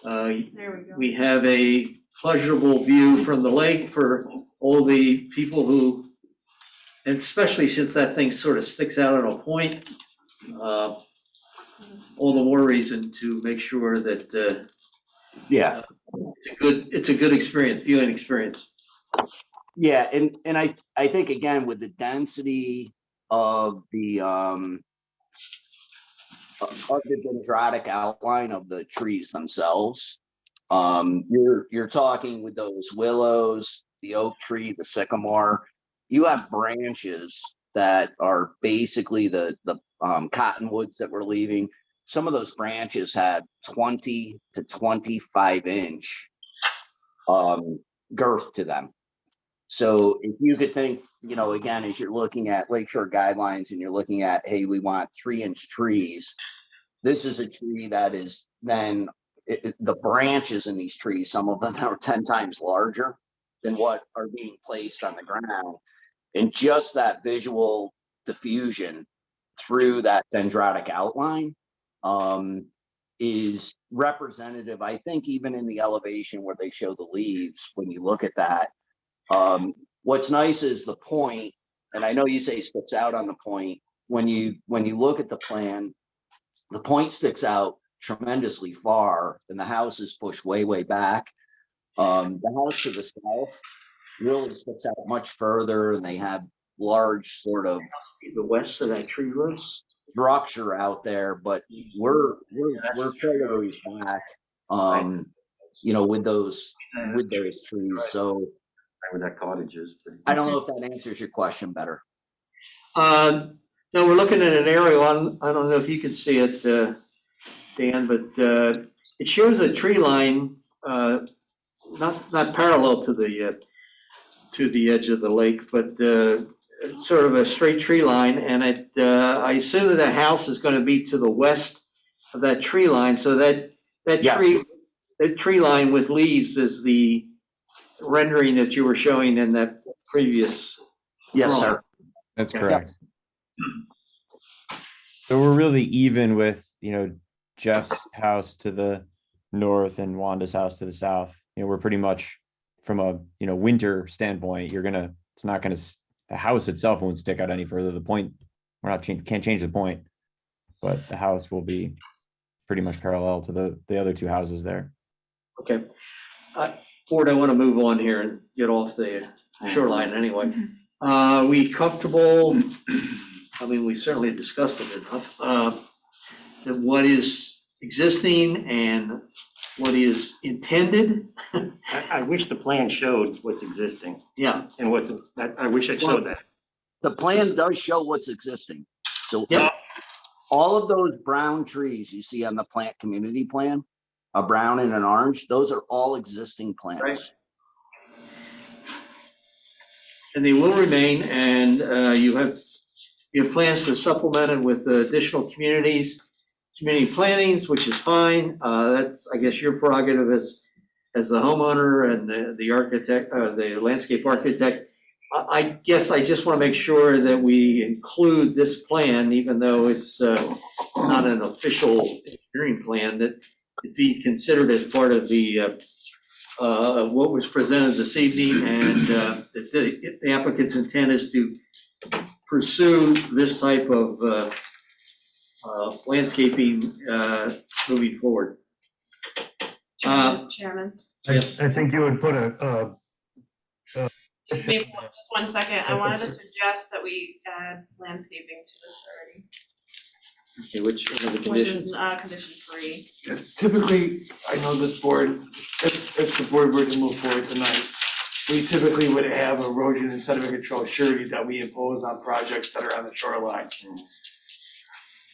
we go. we have a pleasurable view from the lake for all the people who, and especially since that thing sort of sticks out on a point, all the more reason to make sure that Yeah. it's a good experience, viewing experience. Yeah, and I think again with the density of the dendritic outline of the trees themselves, you're talking with those willows, the oak tree, the sycamore. you have branches that are basically the cottonwoods that we're leaving. Some of those branches had 20 to 25 inch girth to them. So if you could think, you know, again, as you're looking at Lakeshore Guidelines and you're looking at, hey, we want 3-inch trees, this is a tree that is then the branches in these trees, some of them are 10 times larger than what are being placed on the ground. And just that visual diffusion through that dendritic outline is representative, I think, even in the elevation where they show the leaves, when you look at that. What's nice is the point, and I know you say sticks out on the point, when you look at the plan, the point sticks out tremendously far and the house is pushed way back. The house to the south really sticks out much further, and they have large sort of The west of that tree root. structure out there, but we're fairly ways back, you know, with those trees. So Where that cottage is. I don't know if that answers your question better. No, we're looking at an aerial on, I don't know if you can see it, Dan, but it shows a tree line, not parallel to the edge of the lake, but it's sort of a straight tree line, and I assume that the house is gonna be to the west of that tree line, so that Yes. tree line with leaves is the rendering that you were showing in that previous. Yes, drawing. sir. That's Yeah. correct. So we're really even with, you know, Jeff's house to the north and Wanda's house to the south. You know, we're pretty much from a, you know, winter standpoint, the house itself won't stick out any further. The point, can't change the point, but the house will be pretty much parallel to the other two houses there. Okay. Board, I want to move on here and get off the shoreline anyway. We comfortable, I mean, we certainly discussed it enough, that what is existing and what is intended. I wish the plan showed what's existing Yeah, and I wish it showed that. The plan does show what's existing. So Yep. all of those brown trees you see on the plant community plan, a brown and an orange, those are all existing plants. Right. And they will remain, and you have plans to supplement it with additional community plannings, which is fine. That's, I guess, your prerogative as the homeowner and the architect, the landscape architect. I guess I just want to make sure that we include this plan, even though it's not an official engineering plan, that it be considered as part of the of what was presented this evening, and the applicant's intent is to pursue this type of landscaping moving forward. Chairman, I think you would put maybe just 1 second, I wanted to suggest that we add landscaping to this already, Okay, which are the which is conditions? condition 3. Yeah, typically, I know this board, if the board were to move forward tonight, we typically would have erosion and sediment control surety that we impose on projects that are on the shoreline.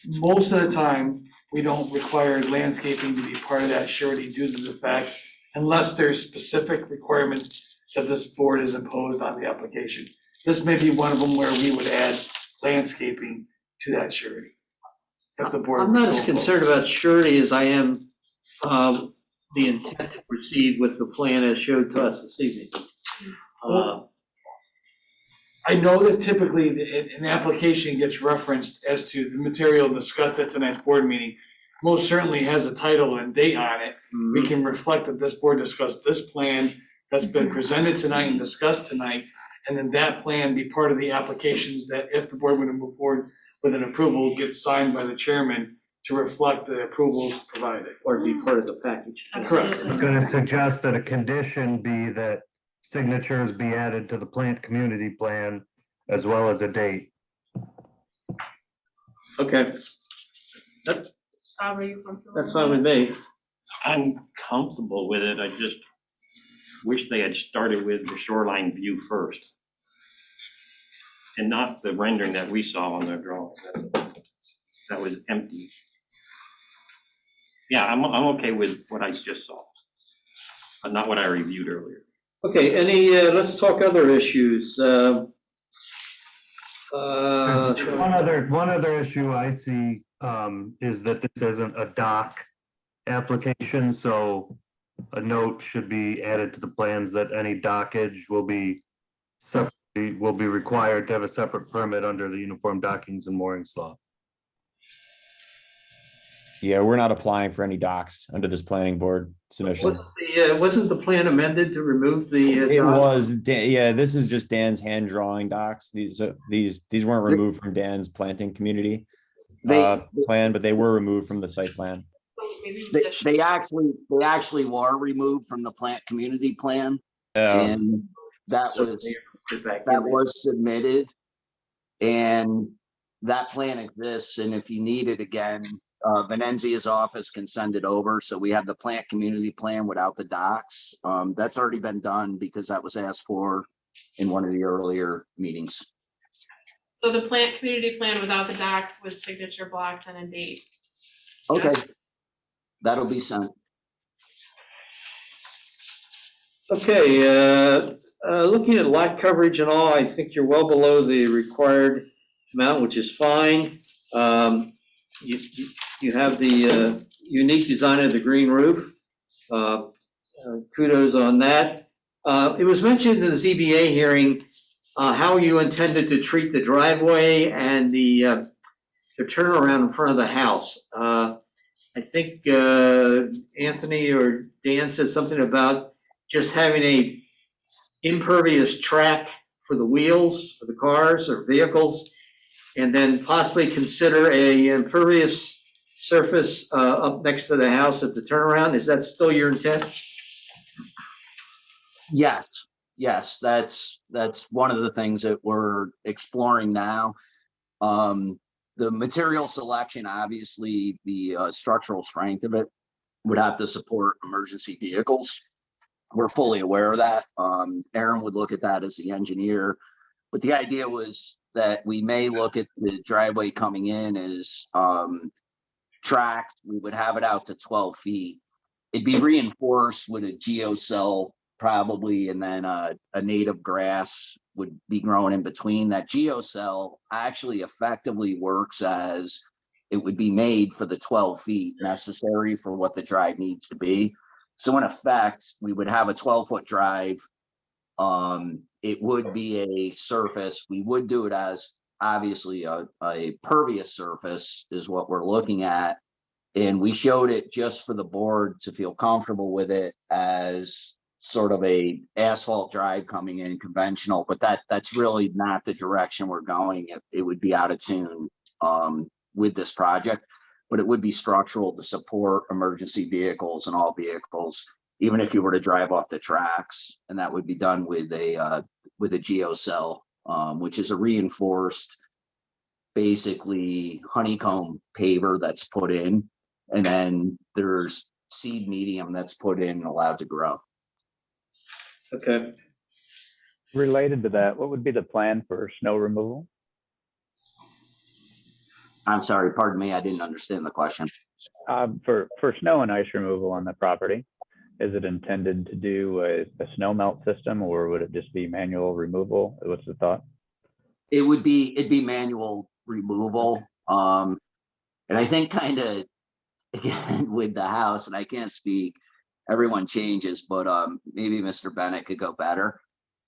Most of the time, we don't require landscaping to be part of that surety due to the fact, unless there's specific requirements that this board has imposed on the application. This may be one of them where we would add landscaping to that surety. If the board I'm were not so as concerned about surety as I am the intent to proceed with the plan as showed to us this evening. I know that typically an application gets referenced as to the material discussed at tonight's board meeting. Most certainly has a title and date on it. We can reflect that this board discussed this plan that's been presented tonight and discussed tonight. And then that plan be part of the applications that if the board were to move forward with an approval, gets signed by the chairman to reflect the approvals provided. Or be part of the package. Correct. I'm going to suggest that a condition be that signatures be added to the plant community plan as well as a date. Okay, Bob, are you comfortable? that's fine with me. I'm comfortable with it, I just wish they had started with the shoreline view first. And not the rendering that we saw on the drawing. That was empty. Yeah, I'm okay with what I just saw, but not what I reviewed earlier. Okay, let's talk other issues. One other issue I see is that this isn't a dock application, so a note should be added to the plans that any dockage will be required to have a separate permit under the Uniform Dockings and Moorings Law. Yeah, we're not applying for any docks under this planning board submission. Wasn't the plan amended to remove the? It dock? was, yeah, this is just Dan's hand drawing docks. These weren't removed from Dan's planting community plan, but they were removed from the site plan. They actually were removed from the plant community plan, and that was submitted, and that plan exists, and if you need it again, Venenzia's office can send it over. So we have the plant community plan without the docks. That's already been done because that was asked for in one of the earlier meetings. So the plant community plan without the docs with signature blocks and a date. Okay, that'll be sent. Okay, looking at lot coverage and all, I think you're well below the required amount, which is fine. You have the unique design of the green roof. Kudos on that. It was mentioned in the ZBA hearing how you intended to treat the driveway and the turnaround in front of the house. I think Anthony or Dan said something about just having a impervious track for the wheels for the cars or vehicles, and then possibly consider a impervious surface up next to the house at the turnaround. Is that still your intent? Yes, that's one of the things that we're exploring now. The material selection, obviously, the structural strength of it would have to support emergency vehicles. We're fully aware of that. Aaron would look at that as the engineer, but the idea was that we may look at the driveway coming in as tracks. We would have it out to 12 feet. It'd be reinforced with a geocell probably, and then a native grass would be growing in between. That geocell actually effectively works as it would be made for the 12 feet necessary for what the drive needs to be. So in effect, we would have a 12-foot drive. It would be a surface. We would do it as obviously a pervious surface is what we're looking at. And we showed it just for the board to feel comfortable with it as sort of a asphalt drive coming in conventional, but that's really not the direction we're going. It would be out of tune with this project, but it would be structural to support emergency vehicles and all vehicles, even if you were to drive off the tracks. And that would be done with a geocell, which is a reinforced, basically honeycomb paver that's put in, and then there's seed medium that's put in and allowed to grow. Okay. Related to that, what would be the plan for snow removal? I'm sorry, pardon me, I didn't understand the question. For snow and ice removal on the property, is it intended to do a snow melt system, or would it just be manual removal? What's the thought? It'd be manual removal. And I think kind of, again, with the house, and I can't speak, everyone changes, but maybe Mr. Bennett could go better.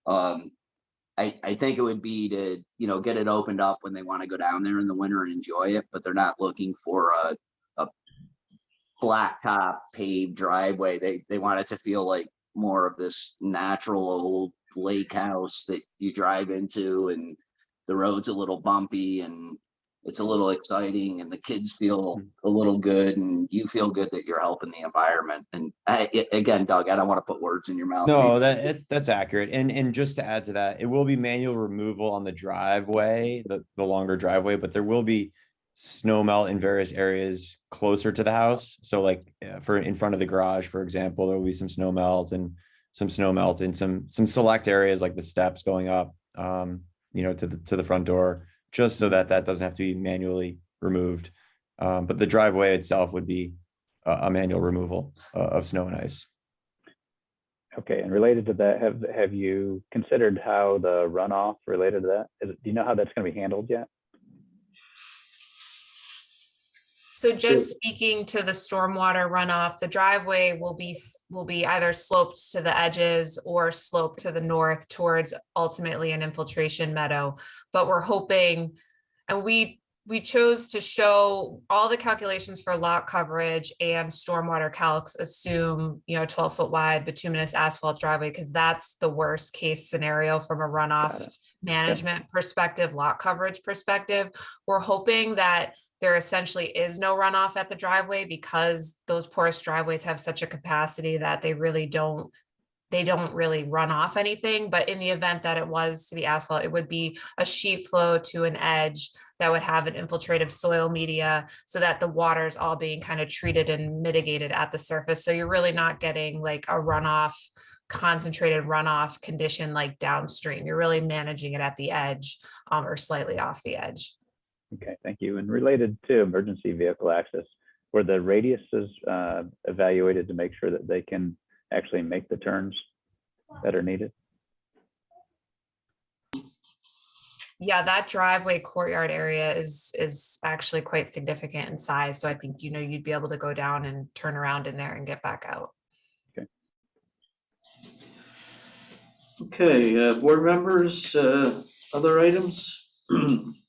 I think it would be to, get it opened up when they want to go down there in the winter and enjoy it, but they're not looking for a blacktop paved driveway. They want it to feel like more of this natural old lake house that you drive into, and the road's a little bumpy and it's a little exciting, and the kids feel a little good, and you feel good that you're helping the environment. And again, Doug, I don't want to put words in your mouth. No, that's accurate. And just to add to that, it will be manual removal on the driveway, the longer driveway, but there will be snow melt in various areas closer to the house. So like for in front of the garage, for example, there will be some snow melt in some select areas like the steps going up. to the front door, just so that that doesn't have to be manually removed. But the driveway itself would be a manual removal of snow and ice. Okay, and related to that, have you considered how the runoff related to that? Do you know how that's going to be handled yet? So just speaking to the stormwater runoff, the driveway will be either sloped to the edges or sloped to the north towards ultimately an infiltration meadow. But we're hoping, and we chose to show all the calculations for lot coverage and stormwater calcs assume, 12-foot wide bituminous asphalt driveway, because that's the worst case scenario from a runoff management perspective, lot coverage perspective. We're hoping that there essentially is no runoff at the driveway, because those porous driveways have such a capacity that they don't really run off anything. But in the event that it was to be asphalt, it would be a sheet flow to an edge that would have an infiltrative soil media, so that the water is all being kind of treated and mitigated at the surface. So you're really not getting like a concentrated runoff condition like downstream. You're really managing it at the edge, or slightly off the edge. Okay, thank you. And related to emergency vehicle access, were the radiuses evaluated to make sure that they can actually make the turns that are needed? Yeah, that driveway courtyard area is actually quite significant in size. So I think, you'd be able to go down and turn around in there and get back out. Okay, board members, other items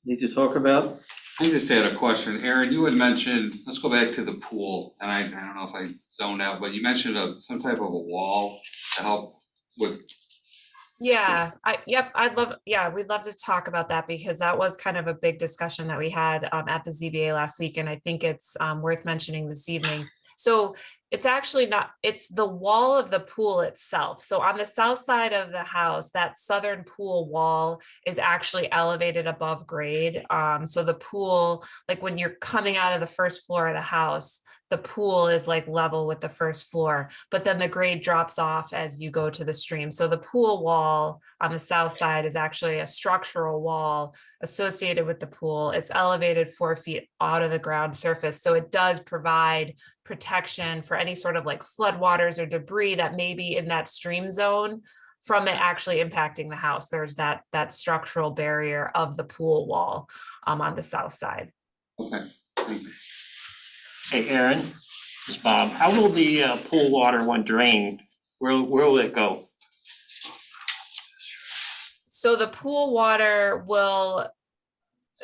need to talk about? I just had a question. Aaron, you had mentioned, let's go back to the pool, and I don't know if I zoned out, but you mentioned some type of a wall to help with. Yeah, we'd love to talk about that, because that was kind of a big discussion that we had at the ZBA last week, and I think it's worth mentioning this evening. So it's actually not, it's the wall of the pool itself. So on the south side of the house, that southern pool wall is actually elevated above grade. So the pool, like when you're coming out of the first floor of the house, the pool is like level with the first floor, but then the grade drops off as you go to the stream. So the pool wall on the south side is actually a structural wall associated with the pool. It's elevated 4 feet out of the ground surface. So it does provide protection for any sort of like floodwaters or debris that may be in that stream zone from it actually impacting the house. There's that structural barrier of the pool wall on the south side. Okay, thank you. Hey, Aaron, this is Bob. How will the pool water when drained? Where will it go? So the pool water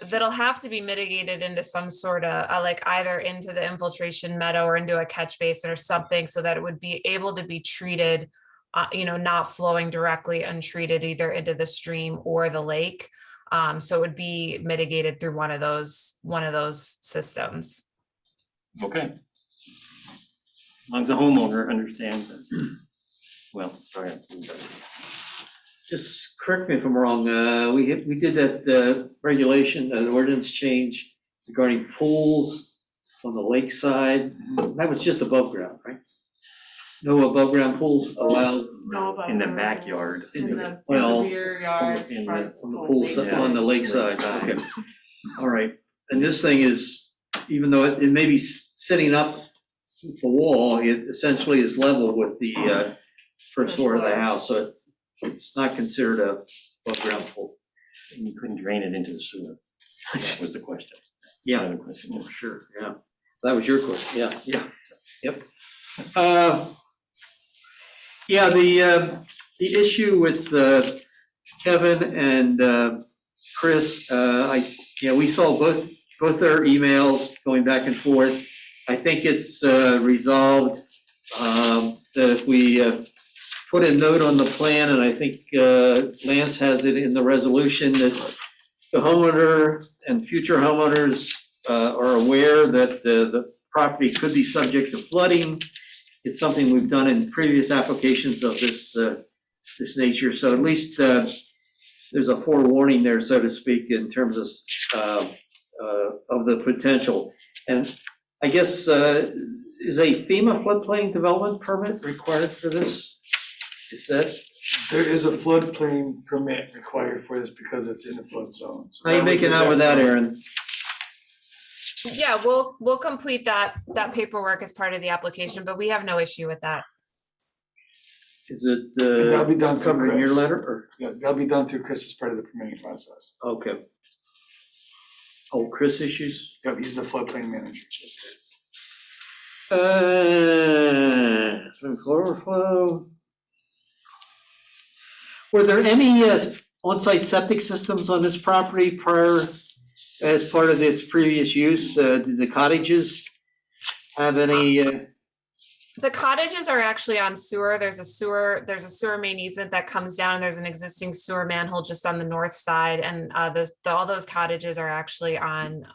that'll have to be mitigated into some sort of like either into the infiltration meadow or into a catch basin or something, so that it would be able to be treated, not flowing directly untreated either into the stream or the lake. So it would be mitigated through one of those systems. Okay. As long as the homeowner understands that. Well, go ahead. Just correct me if I'm wrong, we did that regulation, an ordinance change regarding pools on the lakeside. That was just above ground, right? No above ground pools allowed No, but In the backyard. In the Well, rear yard, in the- front. on the pool, lakeside. on the lakeside, okay. All right, and this thing is, even though it may be sitting up the wall, it essentially is level with the first floor of the house, so it's not considered a above ground pool. And you couldn't drain it into the sewer. That was the question. Yeah, The question. oh, sure, yeah. That was your question, yeah, yep. Yeah, the issue with Kevin and Chris, we saw both their emails going back and forth. I think it's resolved that if we put a note on the plan, and I think Lance has it in the resolution, that the homeowner and future homeowners are aware that the property could be subject to flooding. It's something we've done in previous applications of this nature, so at least there's a forewarning there, so to speak, in terms of the potential. And I guess, is a FEMA floodplain development permit required for this? Is that There is a floodplain permit required for this because it's in the flood zone. So How you making out with that, Aaron? Yeah, we'll complete that paperwork as part of the application, but we have no issue with that. Is it, That'll be done through covered in your Chris. letter, or? Yeah, that'll be done through Chris as part of the permitting process. Okay. Oh, Chris issues? Yep, he's the floodplain manager. Overflow. Were there any on-site septic systems on this property prior, as part of its previous use? Did the cottages have any? The cottages are actually on sewer. There's a sewer main easement that comes down. There's an existing sewer manhole just on the north side, and all those cottages are actually on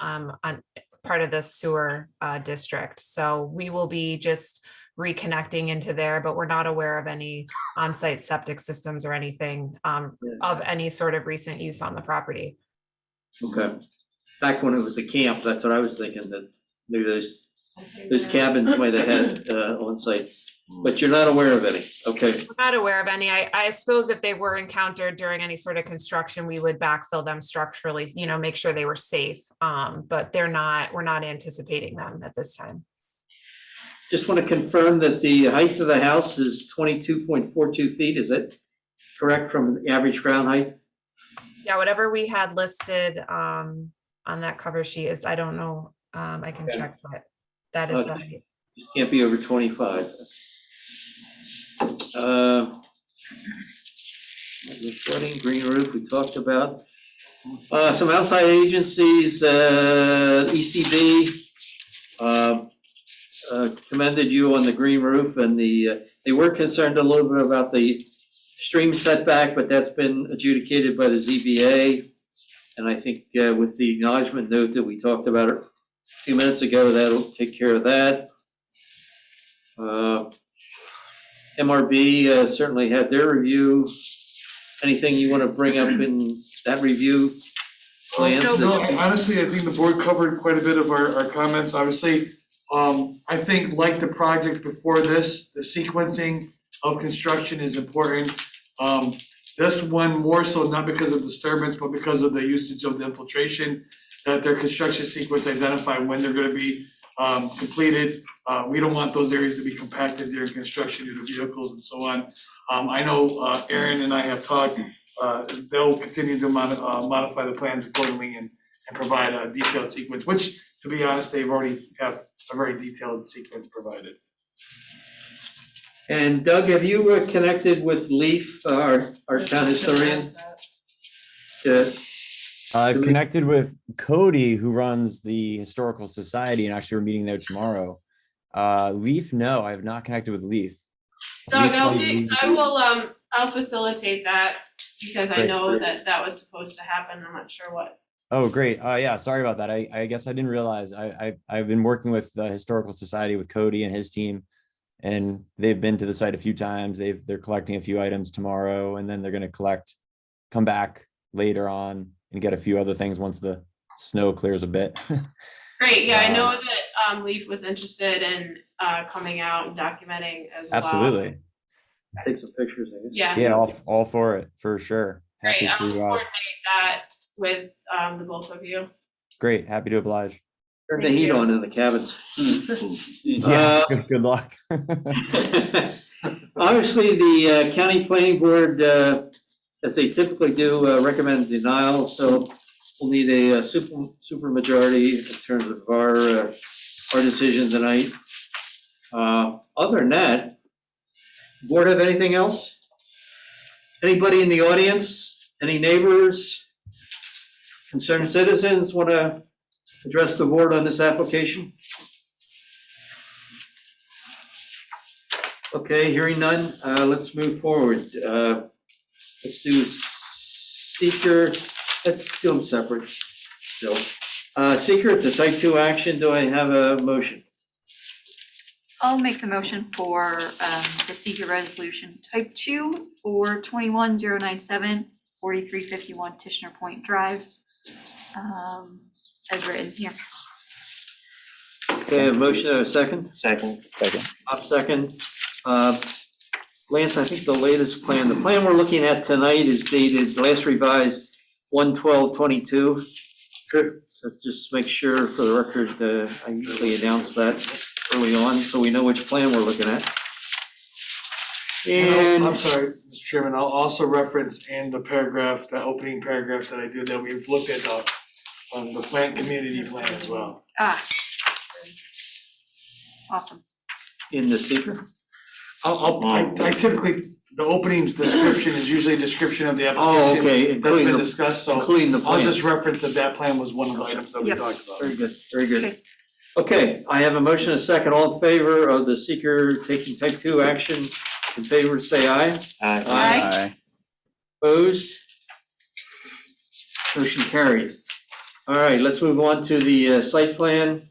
part of the sewer district. So we will be just reconnecting into there, but we're not aware of any on-site septic systems or anything of any sort of recent use on the property. Okay. Back when it was a camp, that's what I was thinking, that maybe those cabins might have had on-site, but you're not aware of any. Okay. We're not aware of any. I suppose if they were encountered during any sort of construction, we would backfill them structurally, make sure they were safe. But we're not anticipating them at this time. Just want to confirm that the height of the house is 22.42 feet. Is that correct from the average ground height? Yeah, whatever we had listed on that cover sheet is, I don't know, I can Okay. check, but that is the height. Just can't be over 25. Flooding, green roof, we talked about. Some outside agencies, ECB, commended you on the green roof, and they were concerned a little bit about the stream setback, but that's been adjudicated by the ZBA. And I think with the acknowledgement note that we talked about a few minutes ago, that'll take care of that. MRB certainly had their review. Anything you want to bring up in that review? Plans? No, honestly, I think the board covered quite a bit of our comments. Obviously, I think like the project before this, the sequencing of construction is important. This one more so, not because of disturbance, but because of the usage of the infiltration, that their construction sequence identify when they're gonna be completed. We don't want those areas to be compacted during construction due to vehicles and so on. I know Aaron and I have talked, they'll continue to modify the plans accordingly and provide a detailed sequence, which, to be honest, they've already have a very detailed sequence provided. And Doug, have you connected with Leaf, our town historian? I've connected with Cody, who runs the Historical Society, and actually we're meeting there tomorrow. Leaf, no, I have not connected with Leaf. Doug, I'll facilitate that because I know that was supposed to happen. I'm not sure what. Oh, great. Yeah, sorry about that. I guess I didn't realize. I've been working with the Historical Society with Cody and his team, and they've been to the site a few times. They're collecting a few items tomorrow, and then they're going to come back later on and get a few other things once the snow clears a bit. Great, yeah, I know that Leaf was interested in coming out and documenting as well. Absolutely. Take some pictures, I guess. Yeah. Yeah, all for it, for sure. Great, Happy I'll to, coordinate that with the both of you. great, happy to oblige. Turn the heat on in the cabins. Yeah, good luck. Obviously, the county planning board, as they typically do, recommend denial, so we'll need a super majority in terms of our decision tonight. Other than that, board have anything else? Anybody in the audience? Any neighbors? Concerned citizens want to address the board on this application? Okay, hearing none, let's move forward. Let's do seeker, let's do them separate still. Seeker, it's a type 2 action. Do I have a motion? I'll make the motion for the seeker resolution type 2 for 21097 4351 Tishner Point Drive, as written here. Okay, a motion and a second? Second. Up second. Lance, I think the latest plan, the plan we're looking at tonight is dated, last revised 1/12/22. Good. So just make sure for the record, I usually announce that early on, so we know which plan we're looking at. And I'm And, sorry, Mr. Chairman, I'll also reference in the paragraph, the opening paragraph that I do, that we've looked at the plant community plan as well. Awesome. in the seeker, I typically, the opening description is usually a description of the oh, application okay, that's including been the, discussed, so including the I'll plan. just reference that plan was one of the items that we Yep. talked about. Very good, very good. Okay. Okay, I have a motion, a second, all in favor of the seeker taking type 2 action, in favor, say aye. Aye. Aye. Opposed? Motion carries. All right, let's move on to the site plan.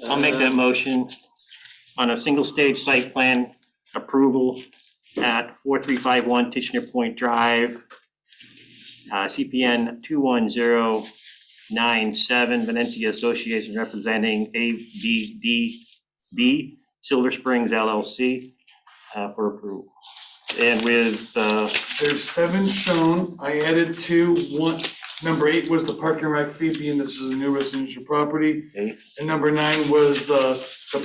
I'll make that motion on a single stage site plan approval at 4351 Tishner Point Drive, CPN 21097, Venencia Association representing ABDB Silver Springs LLC for approval. And with, There's 7 shown, I added 2, one, number 8 was the parking rack fee, being this is a new residential property. Okay. And number 9 was the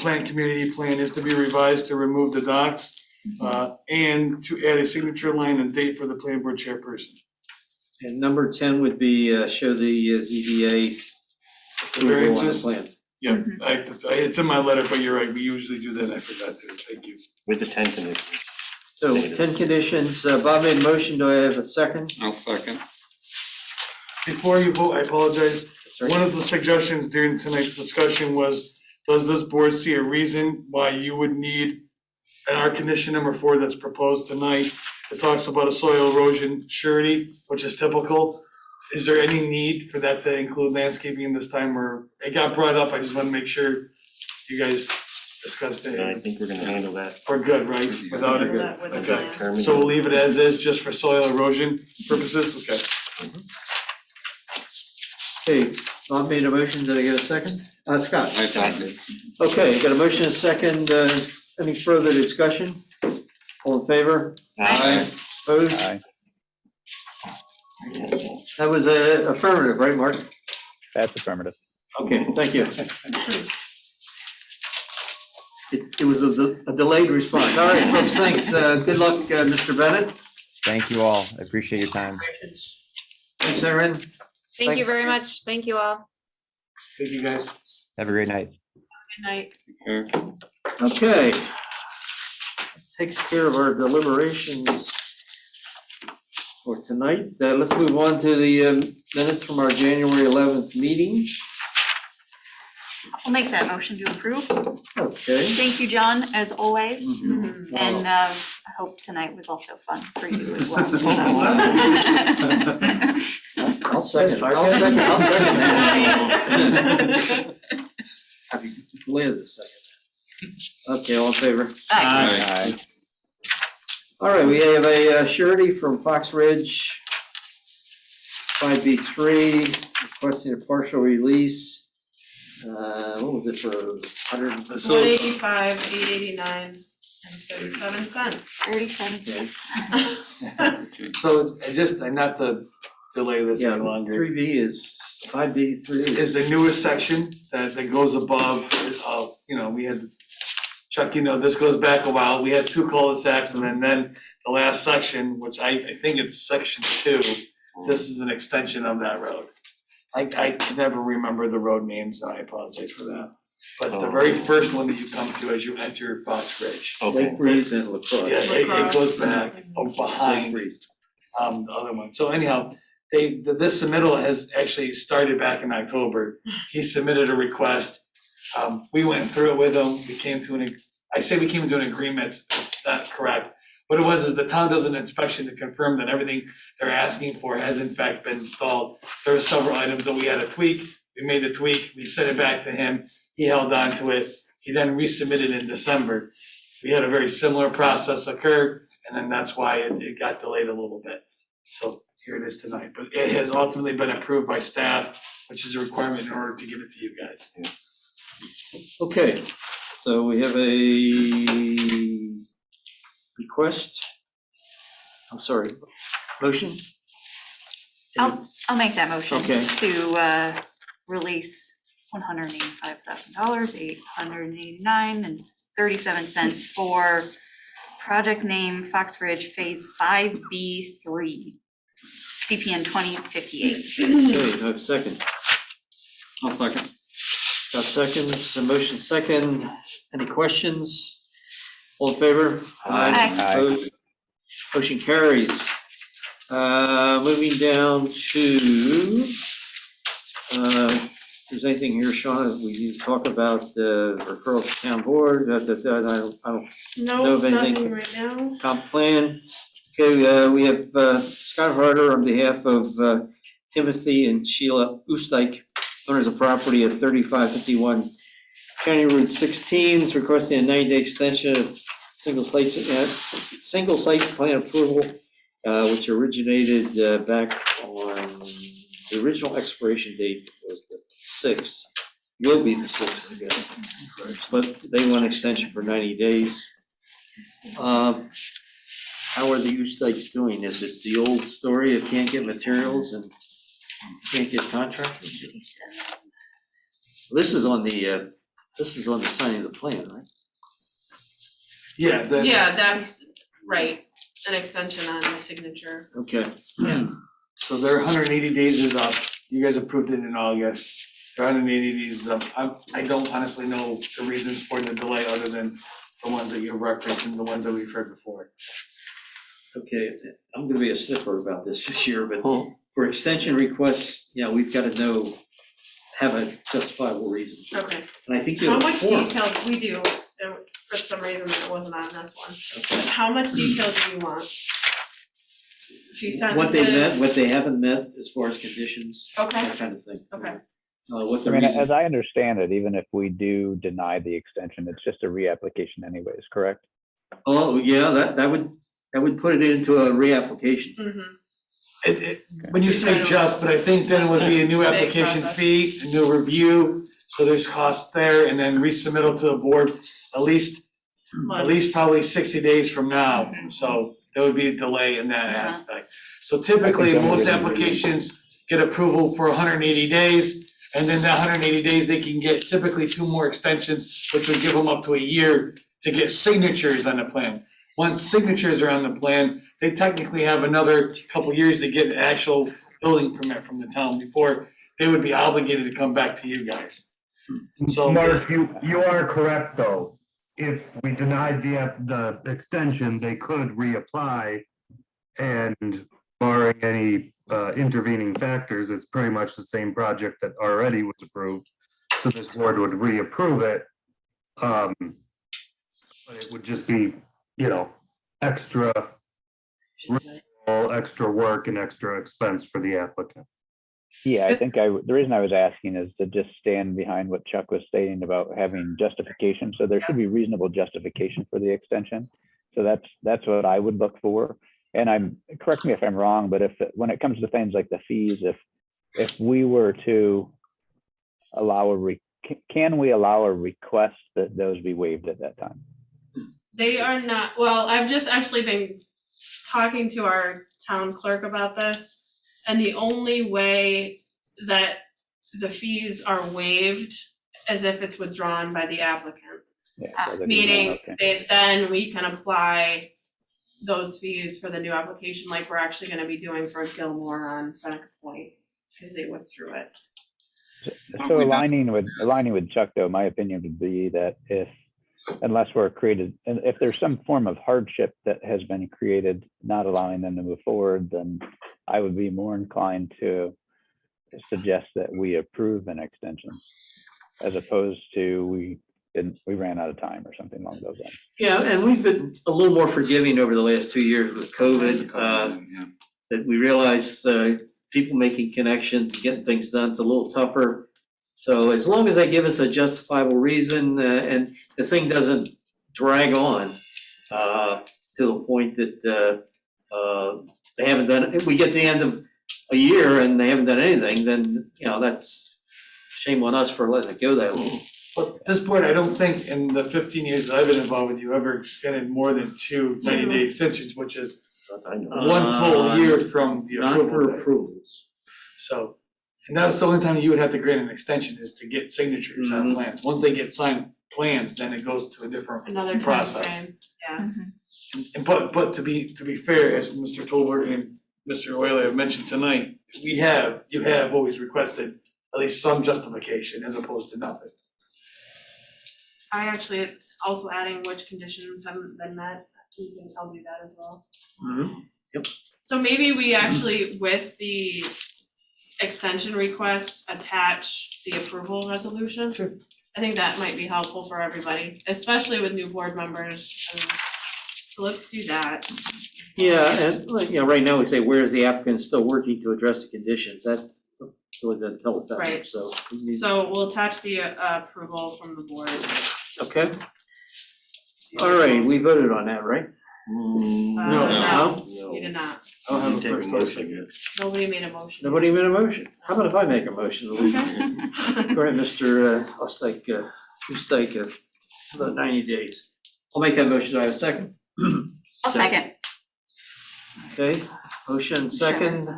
plant community plan is to be revised to remove the docks, and to add a signature line and date for the planning board chairperson. And number 10 would be show the ZBA The approval on the variances, plan. yeah, it's in my letter, but you're right, we usually do that, and I forgot to, thank you. with the 10 conditions. So 10 conditions, Bob made a motion, do I have a second? I'll second. Before you vote, I apologize. One of the suggestions during tonight's discussion was, does this board see a reason why you would need in our condition number 4 that's proposed tonight, it talks about a soil erosion surety, which is typical. Is there any need for that to include landscaping this time, or it got brought up, I just wanna make sure you guys discussed And I it. think we're gonna handle that. We're good, right, without it? That with the Okay. plan. So we'll leave it as is, just for soil erosion purposes, okay? Okay, Bob made a motion, did I get a second? Scott? I second. Okay, got a motion and a second, any further discussion? All in favor? Aye. Opposed? Aye. That was a affirmative, right, Mark? That's affirmative. Okay, thank you. It was a delayed response. All right, folks, thanks. Good luck, Mr. Bennett. Thank you all. I appreciate your time. Thanks, Erin. Thank you Thanks. very much. Thank you all. Thank you, guys. Have a great night. Good night. Okay. Takes care of our deliberations for tonight. Let's move on to the minutes from our January 11th meeting. I'll make that motion to approve. Okay. Thank you, John, as always. Mhm. And I hope tonight was also fun for you as well. I'll second that. Happy Liz, second. Okay, all in favor? Aye. Aye. All right, we have a surety from Fox Ridge, 5B3, requesting a partial release. What was it for, 100? 185, 889, and 37 cents. 37 cents. So, not to delay this Yeah, any longer. 3B is, 5B3 Is the newest section that goes above, we had, Chuck, this goes back a while, we had 2 cul-de-sacs, and then the last section, which I think it's section 2, this is an extension of that road. I can never remember the road names, and I apologize for that. But it's the very first one that you come to as you enter Fox Ridge. Okay. Lake Breeze and LaCroix. Yeah, it goes back Lake behind Breeze. the other one. So anyhow, this submittal has actually started back in October. He submitted a request. We went through it with him. We came to an agreement, it's not correct. What it was is the town does an inspection to confirm that everything they're asking for has in fact been installed. There are several items that we had to tweak. We made the tweak, we sent it back to him. He held on to it. He then resubmitted in December. We had a very similar process occur, and then that's why it got delayed a little bit. So here it is tonight, but it has ultimately been approved by staff, which is a requirement in order to give it to you guys. Okay, so we have a request? I'm sorry, motion? I'll make that motion Okay. to release $185,000, $889.37 for project name Fox Ridge Phase 5B3, CPN 2058. Okay, I have a second. I'll second. Got seconds, a motion second. Any questions? All in favor? Aye. Opposed? Motion carries. Moving down to, if there's anything here, Sean, that we need to talk about, referral to town board, I don't No, Know of anything? nothing right now. comp plan. Okay, we have Scott Harder on behalf of Timothy and Sheila Oostdike, owners of property at 3551 County Route 16, is requesting a 90-day extension of single site plan approval, which originated back on, the original expiration date was the 6th, will be the 6th, I guess. But they want extension for 90 days. How are the Oostdikes doing? Is it the old story of can't get materials and can't get contractors? This is on the signing of the plan, right? Yeah, Yeah, that's right, an extension on the signature. Okay. so their 180 days is up. You guys approved it in August. Their 180 days is up. I don't honestly know the reasons for the delay other than the ones that you referenced and the ones that we've heard before. Okay, I'm gonna be a stickler about this year, but for extension requests, yeah, we've got to have a justifiable reason. Okay. And I think you How have a much form. detail, we do, for some reason it wasn't on this one. How much detail do you want? A few sentences? What they met, what they haven't met as far as conditions, Okay. that kind of thing. Okay. What I the mean, reason. as I understand it, even if we do deny the extension, it's just a reapplication anyways, correct? Oh, yeah, that would put it into a reapplication. Mm-hmm. When you say just, but I think then it would be a new Big application process. fee, a new review, so there's costs there, and then resubmittal to the board at least probably 60 days from now, so there would be a delay in that Yeah. aspect. So typically, that most would be- applications get approval for 180 days, and then that 180 days, they can get typically 2 more extensions, which would give them up to a year to get signatures on the plan. Once signatures are on the plan, they technically have another couple years to get an actual building permit from the town before they would be obligated to come back to you guys. So. Mark, you are correct, though. If we denied the extension, they could reapply, and barring any intervening factors, it's pretty much the same project that already was approved. So this board would reapprove it. But it would just be, extra work and extra expense for the applicant. Yeah, I think the reason I was asking is to just stand behind what Chuck was stating about having justification. So there should be reasonable justification for the extension. So that's what I would look for. And correct me if I'm wrong, but when it comes to things like the fees, if we were to allow can we allow a request that those be waived at that time? They are not, well, I've just actually been talking to our town clerk about this. And the only way that the fees are waived is if it's withdrawn by the applicant. Yeah, so that is- Meaning, okay. then we can apply those fees for the new application like we're actually gonna be doing for Gilmore on Seneca Point, because they withdrew it. So aligning with Chuck, though, my opinion would be that unless we're created, and if there's some form of hardship that has been created, not allowing them to move forward, then I would be more inclined to suggest that we approve an extension, as opposed to we ran out of time or something along those lines. Yeah, and we've been a little more forgiving over the last 2 years with COVID, that we realize people making connections, getting things done, it's a little tougher. So as long as they give us a justifiable reason and the thing doesn't drag on to the point that they haven't done, if we get to the end of a year and they haven't done anything, then, that's shame on us for letting it go that long. But this board, I don't think in the 15 years that I've been involved with you, ever extended more than 2 90-day extensions, which is one full year from the Not for approval date. approvals. So, and that's the only time you would have to grant an extension is to get signatures on plans. Once they get signed plans, then it goes to a different Another time process. frame, yeah. And but to be fair, as Mr. Tolbert and Mr. Oiler have mentioned tonight, you have always requested at least some justification as opposed to nothing. I actually also adding which conditions haven't been met, I'll do that as well. So maybe we actually, with the extension request, attach the approval resolution. Sure. I think that might be helpful for everybody, especially with new board members. So let's do that. Yeah, and like, you know, right now we say, where is the applicant still working to address the conditions? That would tell us that much, Right. so. So we'll attach the approval from the board. Okay. All right, we voted on that, right? No, you did not. I don't have a first or second. Nobody made a motion. Nobody made a motion. How about if I make a motion? All right, Mr. Ustake, about 90 days. I'll make that motion. Do I have a second? I'll second. Okay, motion second.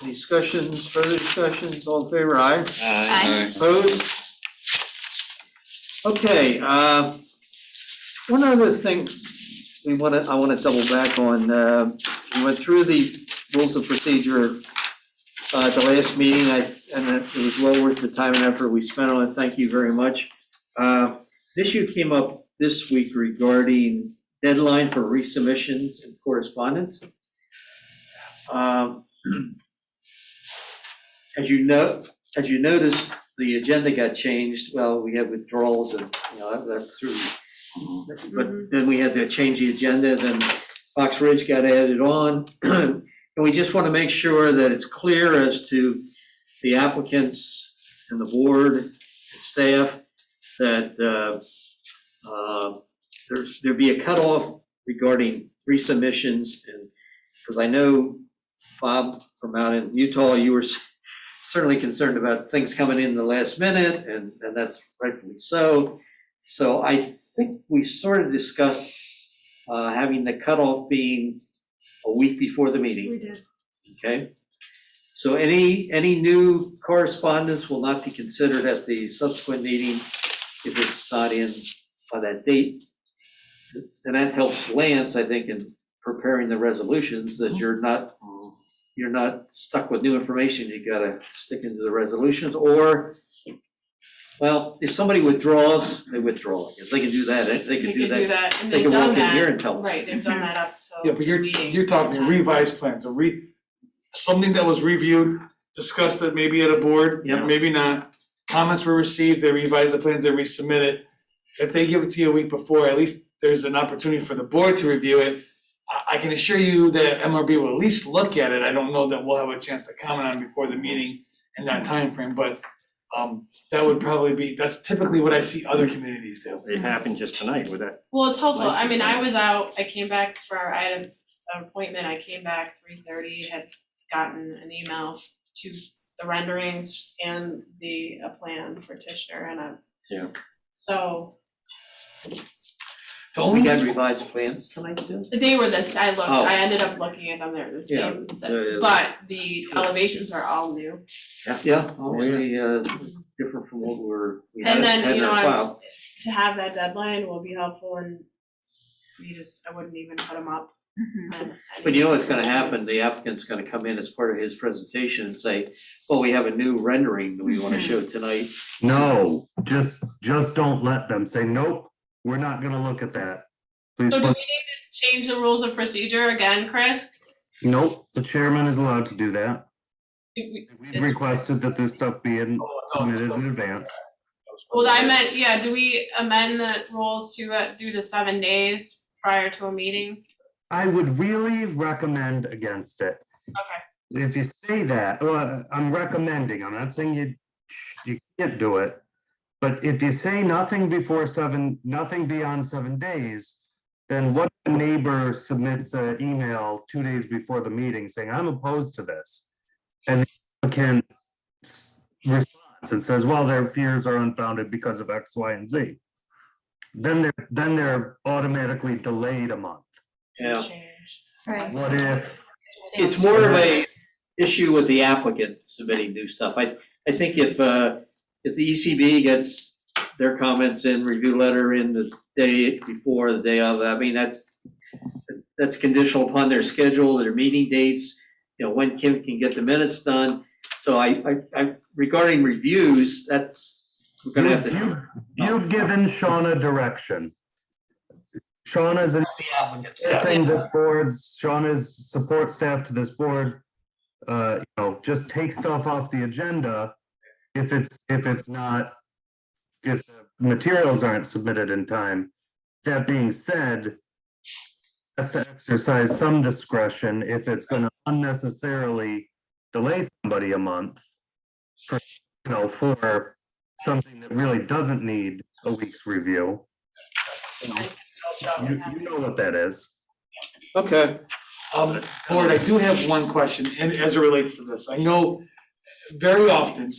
Any discussions, further discussions? All in favor, aye? Aye. Opposed? Okay, one other thing I want to double back on. We went through the rules of procedure at the last meeting, and it was well worth the time and effort we spent on it. Thank you very much. The issue came up this week regarding deadline for resubmissions and correspondence. As you noticed, the agenda got changed. Well, we had withdrawals and, you know, that's through. But then we had to change the agenda, then Fox Ridge got added on. And we just want to make sure that it's clear as to the applicants and the board and staff that there be a cutoff regarding resubmissions. And because I know, Bob, from out in Utah, you were certainly concerned about things coming in the last minute, and that's rightfully so. So I think we sort of discussed having the cutoff being a week before the meeting. We did. Okay? So any new correspondence will not be considered at the subsequent meeting if it's not in by that date. And that helps Lance, I think, in preparing the resolutions, that you're not stuck with new information. You gotta stick into the resolutions, or, well, if somebody withdraws, they withdraw. If they can do that, they can do that. And They they've can done walk in here that, and tell us. right, they've done that up till. Yeah, but you're talking revised plans, something that was reviewed, discussed it maybe at a board, Yeah. maybe not. Comments were received, they revised the plans, they resubmit it. If they give it to you a week before, at least there's an opportunity for the board to review it. I can assure you that MRB will at least look at it. I don't know that we'll have a chance to comment on it before the meeting in that timeframe, but that would probably be, that's typically what I see other communities do. It happened just tonight with that. Well, it's helpful, I mean, I was out, I came back I had an appointment, I came back 3:30, had gotten an email to the renderings and a plan for Tishner and Yeah. so The We only, got revised plans tonight too? they were I looked, Oh. I ended up looking at them, they're the same, Yeah. but the elevations are all new. Yeah, obviously, different from what we had And then, had you in know, our file. to have that deadline will be helpful and I wouldn't even put them up. But you know what's gonna happen, the applicant's gonna come in as part of his presentation and say, well, we have a new rendering that we wanna show tonight. No, just don't let them say, nope, we're not gonna look at that. Please, So do we need to change the rules of procedure again, Chris? nope, the chairman is allowed to do that. We've It's- requested that this stuff be submitted in advance. Well, I meant, yeah, do we amend the rules to do the 7 days prior to a meeting? I would really recommend against it. Okay. If you say that, well, I'm recommending, I'm not saying you can't do it. But if you say nothing beyond 7 days, then what if a neighbor submits an email 2 days before the meeting saying, I'm opposed to this? And the applicant responds and says, well, their fears are unfounded because of X, Y, and Z. Then they're automatically delayed a month. Yeah, Right. What if, it's more of a issue with the applicant submitting new stuff. I think if the ECB gets their comments in, review letter in the day before, the day of, I mean, that's conditional upon their schedule, their meeting dates, you know, when Kim can get the minutes done. So I regarding reviews, we're gonna have to. you've given Shauna direction. Shauna's saying this board's, Shauna's support staff to this board, you know, just take stuff off the agenda if the materials aren't submitted in time. That being said, has to exercise some discretion if it's gonna unnecessarily delay somebody a month for, you know, for something that really doesn't need a week's review. You know what that is. Okay. Board, I do have one question, and as it relates to this, I know very often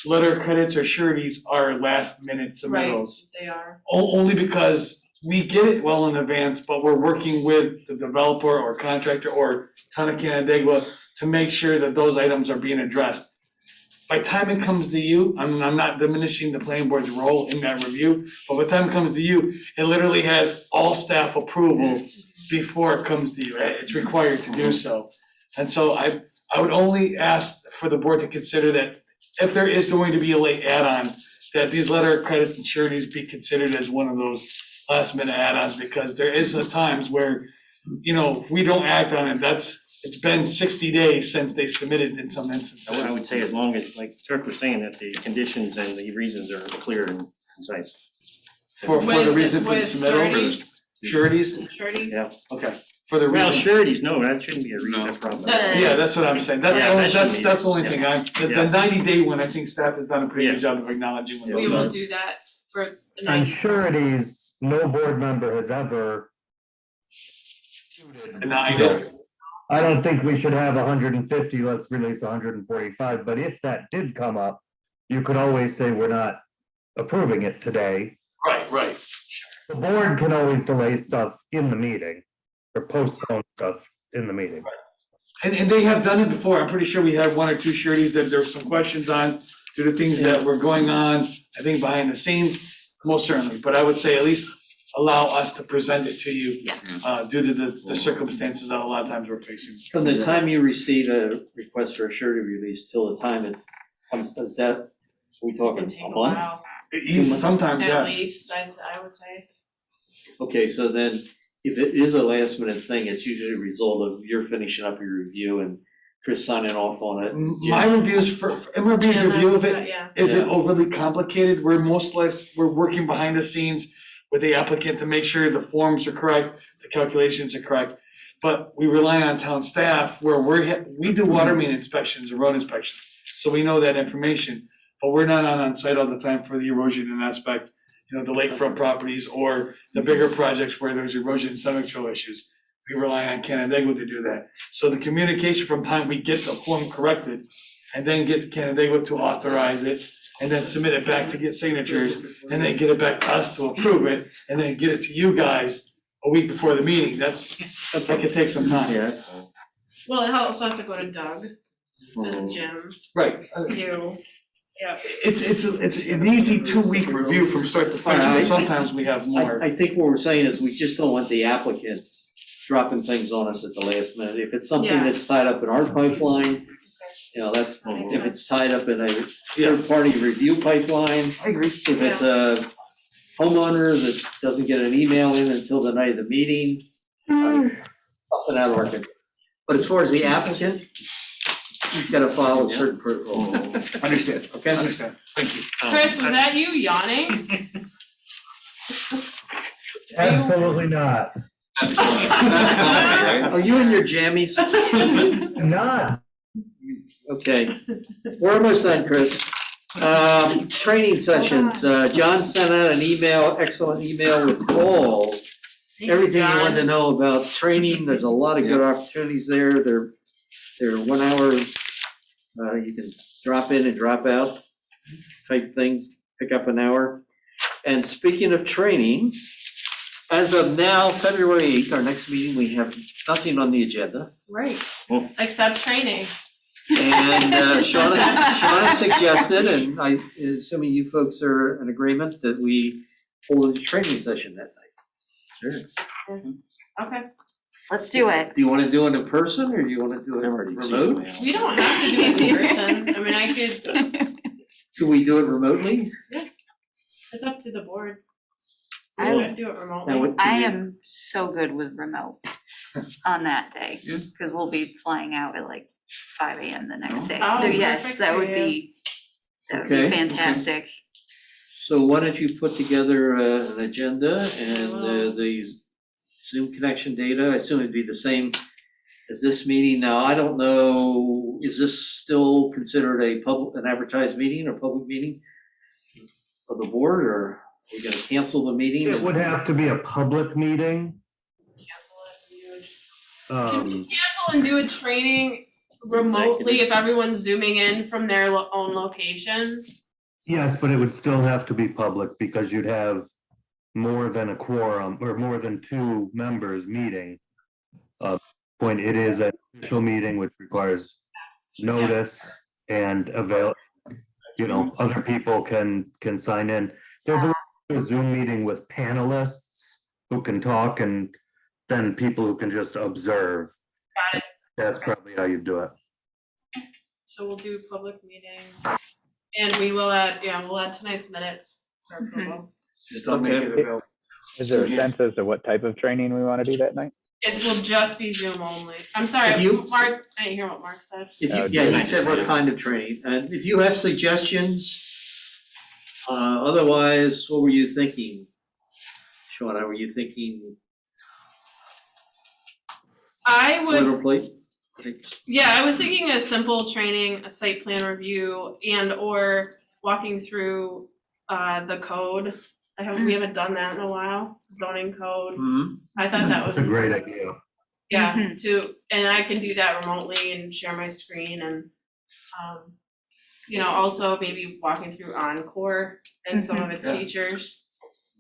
letter of credits or sureties are last minute submittals. They are. Only because we get it well in advance, but we're working with the developer or contractor or town of Canandaigua to make sure that those items are being addressed. By the time it comes to you, I'm not diminishing the planning board's role in that review, but by the time it comes to you, it literally has all staff approval before it comes to you. It's required to do so. And so I would only ask for the board to consider that if there is going to be a late add-on, that these letter of credits and sureties be considered as one of those last minute add-ons, because there is times where, you know, if we don't act on it, it's been 60 days since they submitted in some instances. I would say as long as, like Turk was saying, that the conditions and the reasons are clear and concise. For the reason for the With submittal, sureties? Sureties? Yeah. Okay, for the Well, reason. sureties, no, that shouldn't be a reason problem. Yeah, that's what I'm saying. Yeah, that shouldn't be- That's the only thing. The Yeah. 90-day one, I think staff has done a pretty Yeah. good job of acknowledging when We those will are. do that for the On 90. sureties, no board member has ever. Denied it. I don't think we should have 150, let's release 145, but if that did come up, you could always say we're not approving it today. Right. The board can always delay stuff in the meeting or postpone stuff in the meeting. And they have done it before. I'm pretty sure we had one or two sureties that there's some questions on due to things that were going on, I think behind the scenes, most certainly. But I would say at least allow us to present it to you due to the circumstances that a lot of times we're facing. From the time you receive a request for a surety release till the time it comes, is that, are we It talking can take a a month? while, Sometimes, at yes. least, I would say. Okay, so then if it is a last minute thing, it's usually a result of you're finishing up your review and Chris signing off on it. My reviews for MRB's Jim review has of to it say, yeah. isn't overly complicated. We're working behind the scenes with the applicant to make sure the forms are correct, the calculations are correct. But we rely on town staff where we do water main inspections and road inspections, so we know that information. But we're not on site all the time for the erosion and aspect, you know, the lakefront properties or the bigger projects where there's erosion and sediment control issues. We rely on Canandaigua to do that. So the communication from time we get the form corrected and then get Canandaigua to authorize it and then submit it back to get signatures and then get it back to us to approve it and then get it to you guys a week before the meeting. That could take some time. Yeah. Well, it also has to go to Doug, and Jim, Right. you, yeah. It's an easy 2-week review from start to finish, but sometimes we have more. I think what we're saying is we just don't want the applicant dropping things on us at the last minute. If it's something Yeah. that's tied up in our pipeline, you know, that's, That makes if it's tied up in a third-party review pipeline, I agree. if it's a homeowner that doesn't get an email in until the night of the meeting, something out of our control. But as far as the applicant, he's gotta follow certain protocols. Understand, Okay? understand. Thank you. Chris, was that you yawning? Absolutely not. Are you in your jammies? Not. Okay, we're almost done, Chris. Training sessions, John sent out an email, excellent email with all, everything you wanted to know about training. There's a lot of good opportunities there. They're 1 hour, you can drop in and drop out. type things, pick up an hour. And speaking of training, as of now, February 8th, our next meeting, we have nothing on the agenda. Right, except training. And Shauna suggested, and I, assuming you folks are in agreement, that we hold a training session that night. Sure. Okay, Let's do it. Do you want to do it in person or do you want to do it I've already seen remote? it. we don't have to do it in person, I mean, I could, Should we do it remotely? it's up to the board. I We could do it remotely. Now, what- I am so good with remote on that day, Yeah. because we'll be flying out at like 5 a.m. the next day. Oh, So yes, perfect that for would you. be, that would Okay. be fantastic. So why don't you put together an agenda and will. the Zoom connection data, I assume it'd be the same as this meeting. Now, I don't know, is this still considered an advertised meeting or public meeting of the board, or are we gonna cancel the meeting? It would have to be a public meeting. Cancel it, and do it. Can we Um, cancel and do a training remotely if everyone's zooming in from their own locations? yes, but it would still have to be public because you'd have more than a quorum or more than two members meeting. When it is an official meeting, which requires notice and other people can sign in. There's a Zoom meeting with panelists who can talk and then people who can just observe. Got it. That's probably how you do it. So we'll do a public meeting, and we will add, we'll add tonight's minutes for approval. Just don't make it available. Is there a sense as to what type of training we want to do that night? It will just be Zoom only. I'm sorry, If you- Mark, I didn't hear what Mark said. If you, yeah, he said what kind of training, and if you have suggestions, otherwise, what were you thinking? Shauna, were you thinking I would, boilerplate? yeah, I was thinking a simple training, a site plan review, and or walking through the code. We haven't done that in a while, zoning code. Hmm. I thought that was. That's a great idea. Yeah, and I can do that remotely and share my screen and, also maybe walking through Encore and some of its Yeah. features.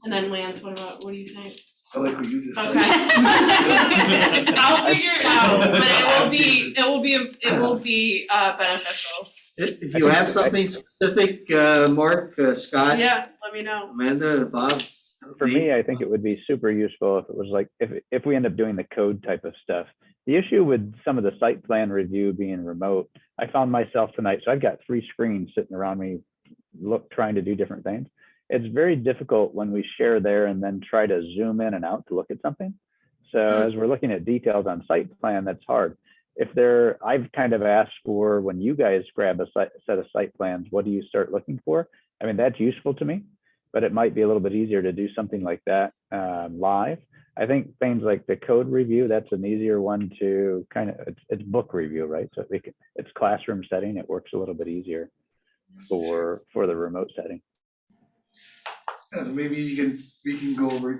And then Lance, what do you think? I like what you just said. Okay. I'll figure it out, but it will be beneficial. If you have something specific, Mark, Scott, Yeah, let me know. Amanda, Bob? For me, I think it would be super useful if it was like, if we end up doing the code type of stuff. The issue with some of the site plan review being remote, I found myself tonight, so I've got 3 screens sitting around me, trying to do different things. It's very difficult when we share there and then try to zoom in and out to look at something. So as we're looking at details on site plan, that's hard. I've kind of asked for, when you guys grab a set of site plans, what do you start looking for? I mean, that's useful to me, but it might be a little bit easier to do something like that live. I think things like the code review, that's an easier one to it's book review, right? So it's classroom setting, it works a little bit easier for the remote setting. Yeah, maybe you can go over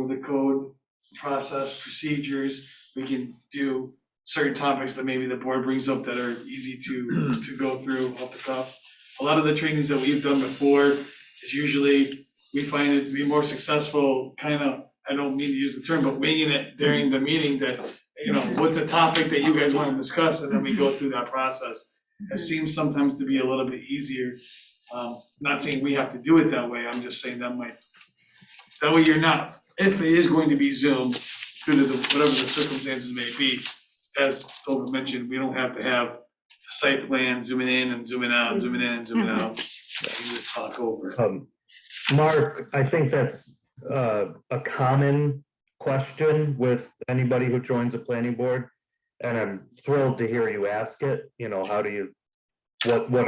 the code, process, procedures. We can do certain topics that maybe the board brings up that are easy to go through off the cuff. A lot of the trainings that we've done before is usually, we find it to be more successful, I don't mean to use the term, but winging it during the meeting that, what's a topic that you guys want to discuss, and then we go through that process. It seems sometimes to be a little bit easier. Not saying we have to do it that way, I'm just saying that way you're not, if it is going to be Zoom, due to whatever the circumstances may be, as Tobin mentioned, we don't have to have a site plan zooming in and zooming out, zooming in and zooming out. We can just talk over. Mark, I think that's a common question with anybody who joins a planning board. And I'm thrilled to hear you ask it, what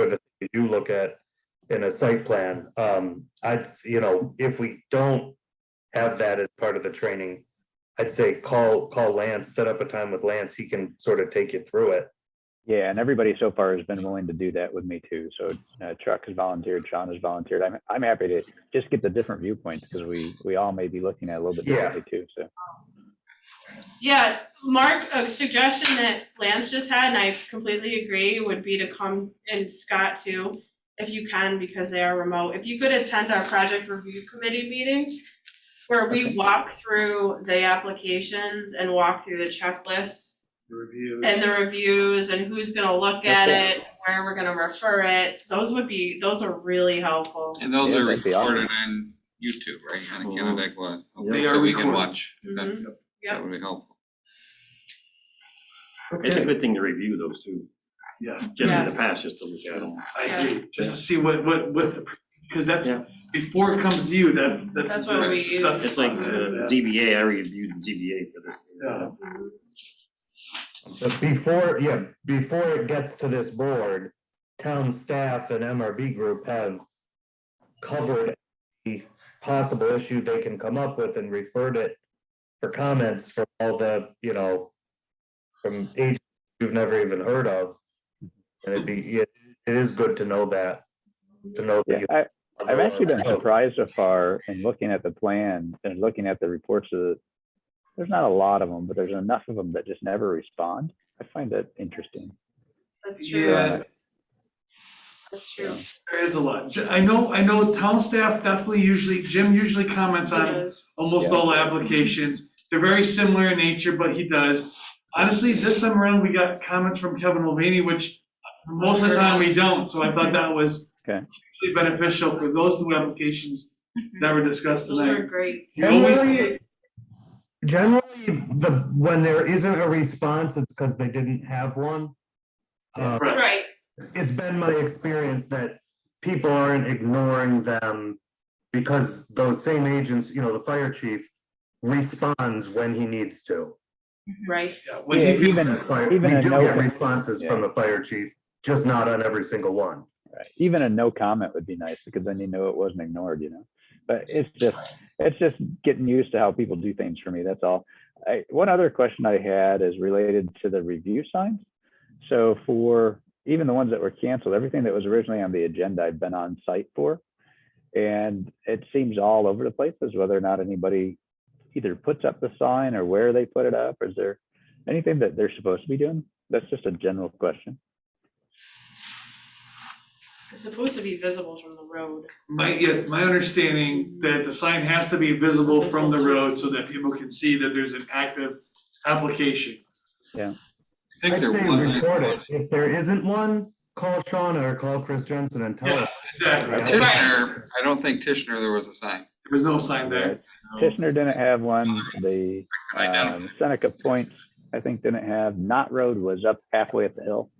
are the things you look at in a site plan? If we don't have that as part of the training, I'd say call Lance, set up a time with Lance, he can sort of take you through it. Yeah, and everybody so far has been willing to do that with me too. So Chuck has volunteered, Sean has volunteered. I'm happy to just get the different viewpoints because we all may be looking at it a little bit differently too. So. Yeah, Mark, a suggestion that Lance just had, and I completely agree, would be to come, and Scott too, if you can, because they are remote, if you could attend our project review committee meeting, where we walk through the applications and walk through the checklists The reviews. and the reviews and who's gonna look at it, where we're gonna refer it, those are really helpful. And those Yeah, are that'd be awesome. recorded on YouTube, right, on the Kennebec one? They are So we can recorded. watch. Mhm. That Yep. would be helpful. It's a Okay, good thing to review those too, yeah, just in Yes. the past, just to look at them. I agree, just to see what the, because that's, Yeah. before it comes to you, that's. That's what we the stuff use. It's like Yeah. ZBA, I reviewed the ZBA for the. Yeah. But before it gets to this board, town staff and MRB group have covered the possible issue they can come up with and referred it for comments from all the, from agents you've never even heard of. And it is good to know that, Yeah, I've actually been surprised so far in looking at the plan and looking at the reports of there's not a lot of them, but there's enough of them that just never respond. I find that interesting. That's true. Yeah, That's true. there is a lot. I know town staff definitely Jim usually comments It on is. almost Yeah. all the applications. They're very similar in nature, but he does. Honestly, this time around, we got comments from Kevin Mulvaney, which most of the time we don't, so I thought that was Okay. hugely beneficial for those two applications that were discussed Those are tonight. great. You always, Generally, when there isn't a response, it's because they didn't have one. right, Right. It's been my experience that people aren't ignoring them because those same agents, the fire chief responds when he needs to. Right. yeah, when Yeah, he feels- even We a do no, get responses Yeah. from the fire chief, just not on every single one. right, even a no comment would be nice because then it wasn't ignored. But it's just getting used to how people do things for me. That's all. One other question I had is related to the review signs. So for even the ones that were canceled, everything that was originally on the agenda, I've been on site for. And it seems all over the place as whether or not anybody either puts up the sign or where they put it up. Is there anything that they're supposed to be doing? That's just a general question. It's supposed to be visible from the road. my understanding that the sign has to be visible from the road so that people can see that there's an active application. I think I'd there say wasn't report one. it. If there isn't one, call Shauna or call Chris Jensen and tell us. Yes, exactly. Tishner, I don't think Tishner, there was a sign. There was no sign there. Tishner didn't have one. The Identify. Seneca Point, I think, didn't have. Knott Road was up halfway up the hill.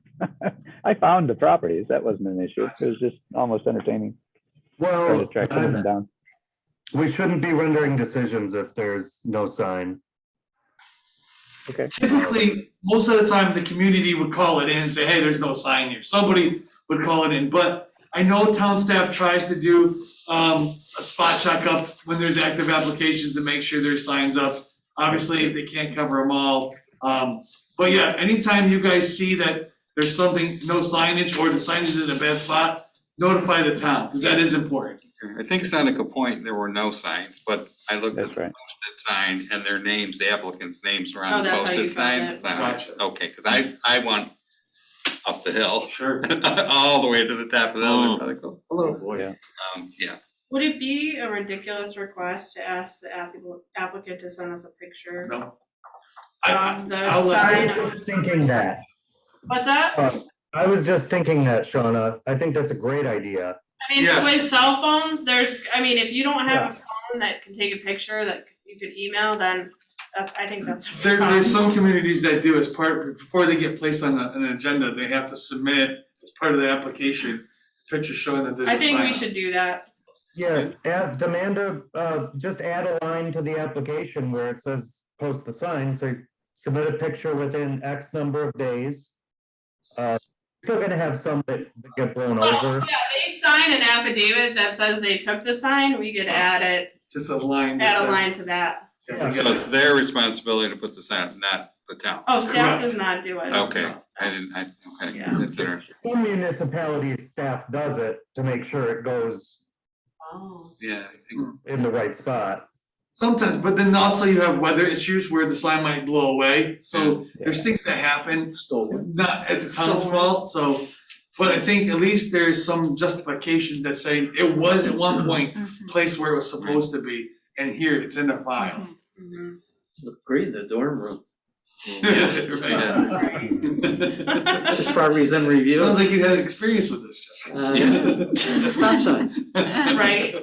I found the properties. That wasn't an issue. It was just almost entertaining. Trying to Well, track some of them down. we shouldn't be rendering decisions if there's no sign. Okay. Typically, most of the time, the community would call it in and say, hey, there's no sign here. Somebody would call it in, but I know town staff tries to do a spot check up when there's active applications to make sure there's signs up. Obviously, they can't cover them all. But yeah, anytime you guys see that there's something, no signage, or the signage is in a bad spot, notify the town, because that is important. I think Seneca Point, there were no signs, but I looked at That's the right. posted sign and their names, the applicants' names were Oh, on the that's how you posted found signs. it. So I'm like, Gotcha. okay, cause I want up the hill, Sure. all the way to the top of the hill, they're probably go, hello. boy. Yeah. Yeah, Would it be a ridiculous request to ask the applicant to send us a picture No. of the I'll let- sign? I was thinking that. What's that? I was just thinking that, Shauna. I think that's a great idea. I mean, Yeah. with cell phones, if you don't have a phone that can take a picture that you could email, then I think that's a problem. There's some communities that do as part, before they get placed on an agenda, they have to submit as part of the application, picture showing that there's a I sign. think we up. should do that. Yeah, just add a line to the application where it says, post the sign, so submit a picture within X number of days. Still gonna have some that get blown Well, over. yeah, they sign an affidavit that says they took the sign, we could add Just a line that a says. line to that. Yeah, so it's their responsibility to put the sign, not the town. Oh, staff Correct. does not do it. Okay, okay, Yeah. that's interesting. Some municipalities, staff does it to make sure it goes Oh. Yeah, I think, in the right spot. Sometimes, but then also you have weather issues where the sign might blow away, so there's things that happen, not at the town's Storm. fault, so But I think at least there's some justification that say it was at one point placed where it was supposed to be, and here it's in the file. Looked great in the dorm room. Right. This property is in review. Sounds like you had experience with this, Jeff. Stop signs. Right,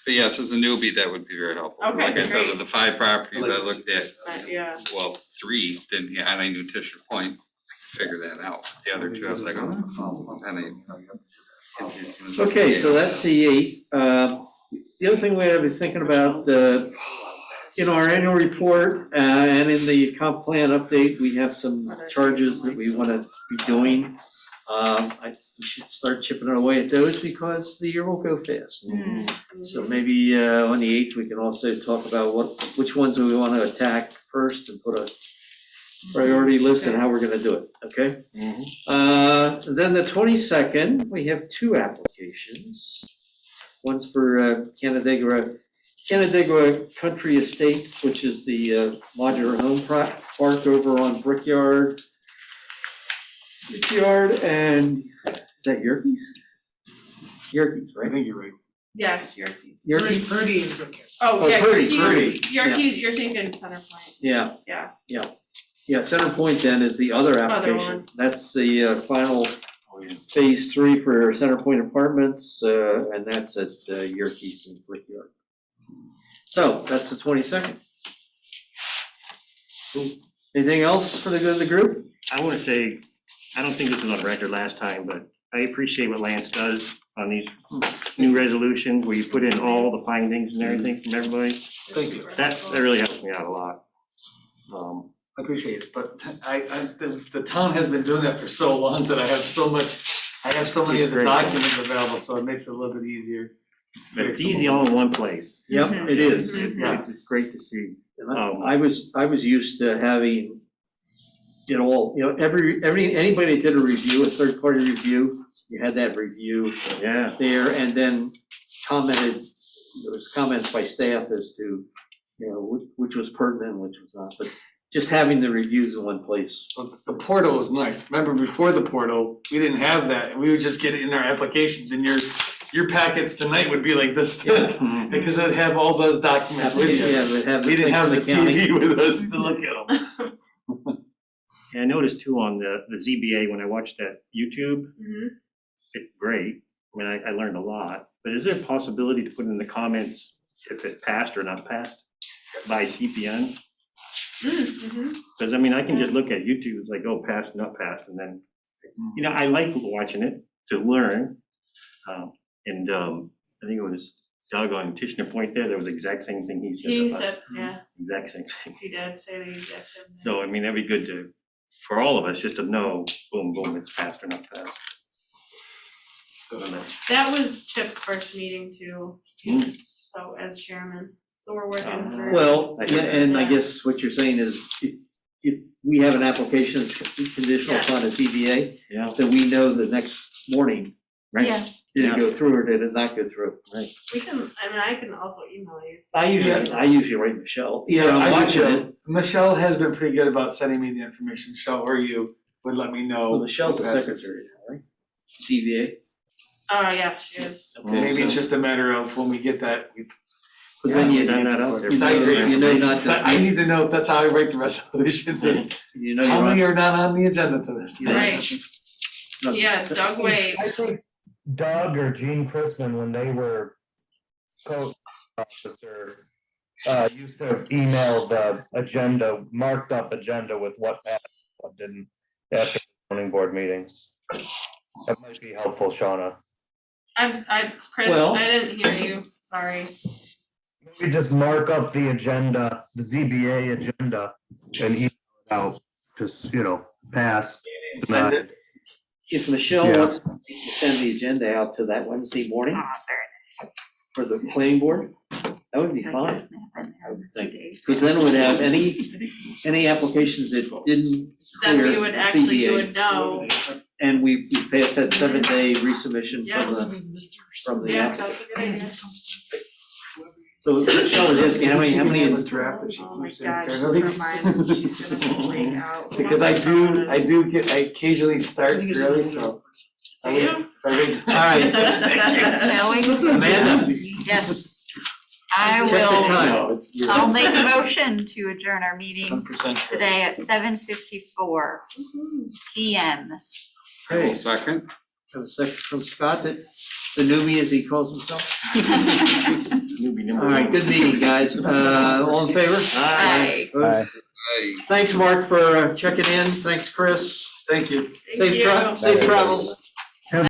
But yes, as a newbie, that would be very helpful. Okay, Like I said, great. with the 5 properties I looked at, yeah. well, 3 didn't, and I knew Tisher Point, figure that out. The other 2, I was like, oh, and I. Okay, so that's C8. The other thing we had to be thinking about, in our annual report, and in the comp plan update, we have some charges that we wanna be doing. We should start chipping away at those because the year will go fast. So maybe, on the 8th, we can also talk about which ones we wanna attack first and put a priority list and how we're gonna do it, okay? Then the 22nd, we have 2 applications. One's for Canandaigua Country Estates, which is the modular home park over on Brickyard, and is that Yerkes? Yerkes, I right? think you're right. Yes, Yerkes. Yerkes? Purdy is Brickyard. Oh, Oh, yeah, Purdy, Yerkes, yeah. Yerkes, you're thinking Center Point, Yeah, yeah. yeah, Center Point then is the other application. That's the final phase 3 for Center Point Apartments, and that's at Yerkes and Brickyard. So that's the 22nd. Anything else for the good of the group? I wanna say, I don't think this was on record last time, but I appreciate what Lance does on these new resolutions where you put in all the findings and everything from everybody. Thank you. That really helps me out a lot. I appreciate it, but the town has been doing that for so long that I have so many of the Great. documents available, so it makes it a little bit easier. But it's easy all in one place. Yep, it is. It's great to see. I was used to having it all, anybody that did a review, a third party review, you had that review Yeah. there and then there was comments by staff as to, which was pertinent and which was not, but just having the reviews in one place. But the portal was nice. Remember before the portal, we didn't have that, and we would just get it in our applications, and your packets tonight would be like this thick, because it'd have all those documents with you. Yeah, we'd have We didn't have the county. TV with us to look at them. And I noticed too on the ZBA, when I watched that YouTube, it's great. I mean, I learned a lot, but is there a possibility to put in the comments if it passed or not passed by CPN? Because I mean, I can just look at YouTube, it's like, oh, passed, not passed, and then, I like watching it to learn. And I think it was Doug on Tishner Point there was the exact same thing he said. He about- said, yeah, Exact same thing. he did say the exact same thing. So I mean, that'd be good for all of us, just to know, boom, boom, it's passed or not passed. That was Chip's first meeting too, so as chairman, so we're working through. Well, I yeah, hear that. and I guess what you're saying is if we have an application that's conditional upon a ZBA, Yeah. then we know the next morning, right? Yeah. Did it go through or did it not go through? Right. We can, I can also email you. I usually write Michelle. Yeah, I'm I watching do it. too. Michelle has been pretty good about sending me the information. Michelle or you would let me know. Well, Michelle's the what passes. secretary now, right? ZBA. Yes, she is. Okay, Maybe it's so- just a matter of when we get that, Cause then you, Send that out there. I agree. you know not But I to, need to know if that's how I write the resolutions and you know how you're many on. are not on the agenda to this. Right. no, Yeah, Doug Wade. I think Doug or Gene Chrisman, when they were code officer, used to email the agenda, marked up agenda with what passed, what didn't, after zoning board meetings. That might be helpful, Shauna. Chris, Well- I didn't hear you, sorry. Maybe just mark up the agenda, the ZBA agenda, and email it out, just, pass. Send it. If Michelle Yeah. wants to send the agenda out to that Wednesday morning for the planning board, that would be fine, I would think. Because then we'd have any applications that didn't Then we clear would actually do a ZBA. no. And we passed that 7-day resubmission Yeah. from the Yeah, applicant. that's a good idea. So Michelle was asking, how many She is has a draft that she Oh my keeps gosh, internally. never mind, she's gonna freak out. Because I occasionally start early, so You? All right. Shall we? Amanda? Yes. I Check the will, time. I'll make a motion to adjourn our meeting 100%. today at 7:54 PM. Okay, Second. have a second from Scott, the newbie as he calls himself. All right, good meeting, guys. All in favor? Aye. Opposed? Hey. Thanks, Mark, for checking in. Thanks, Chris. Thank you. Safe you. travels.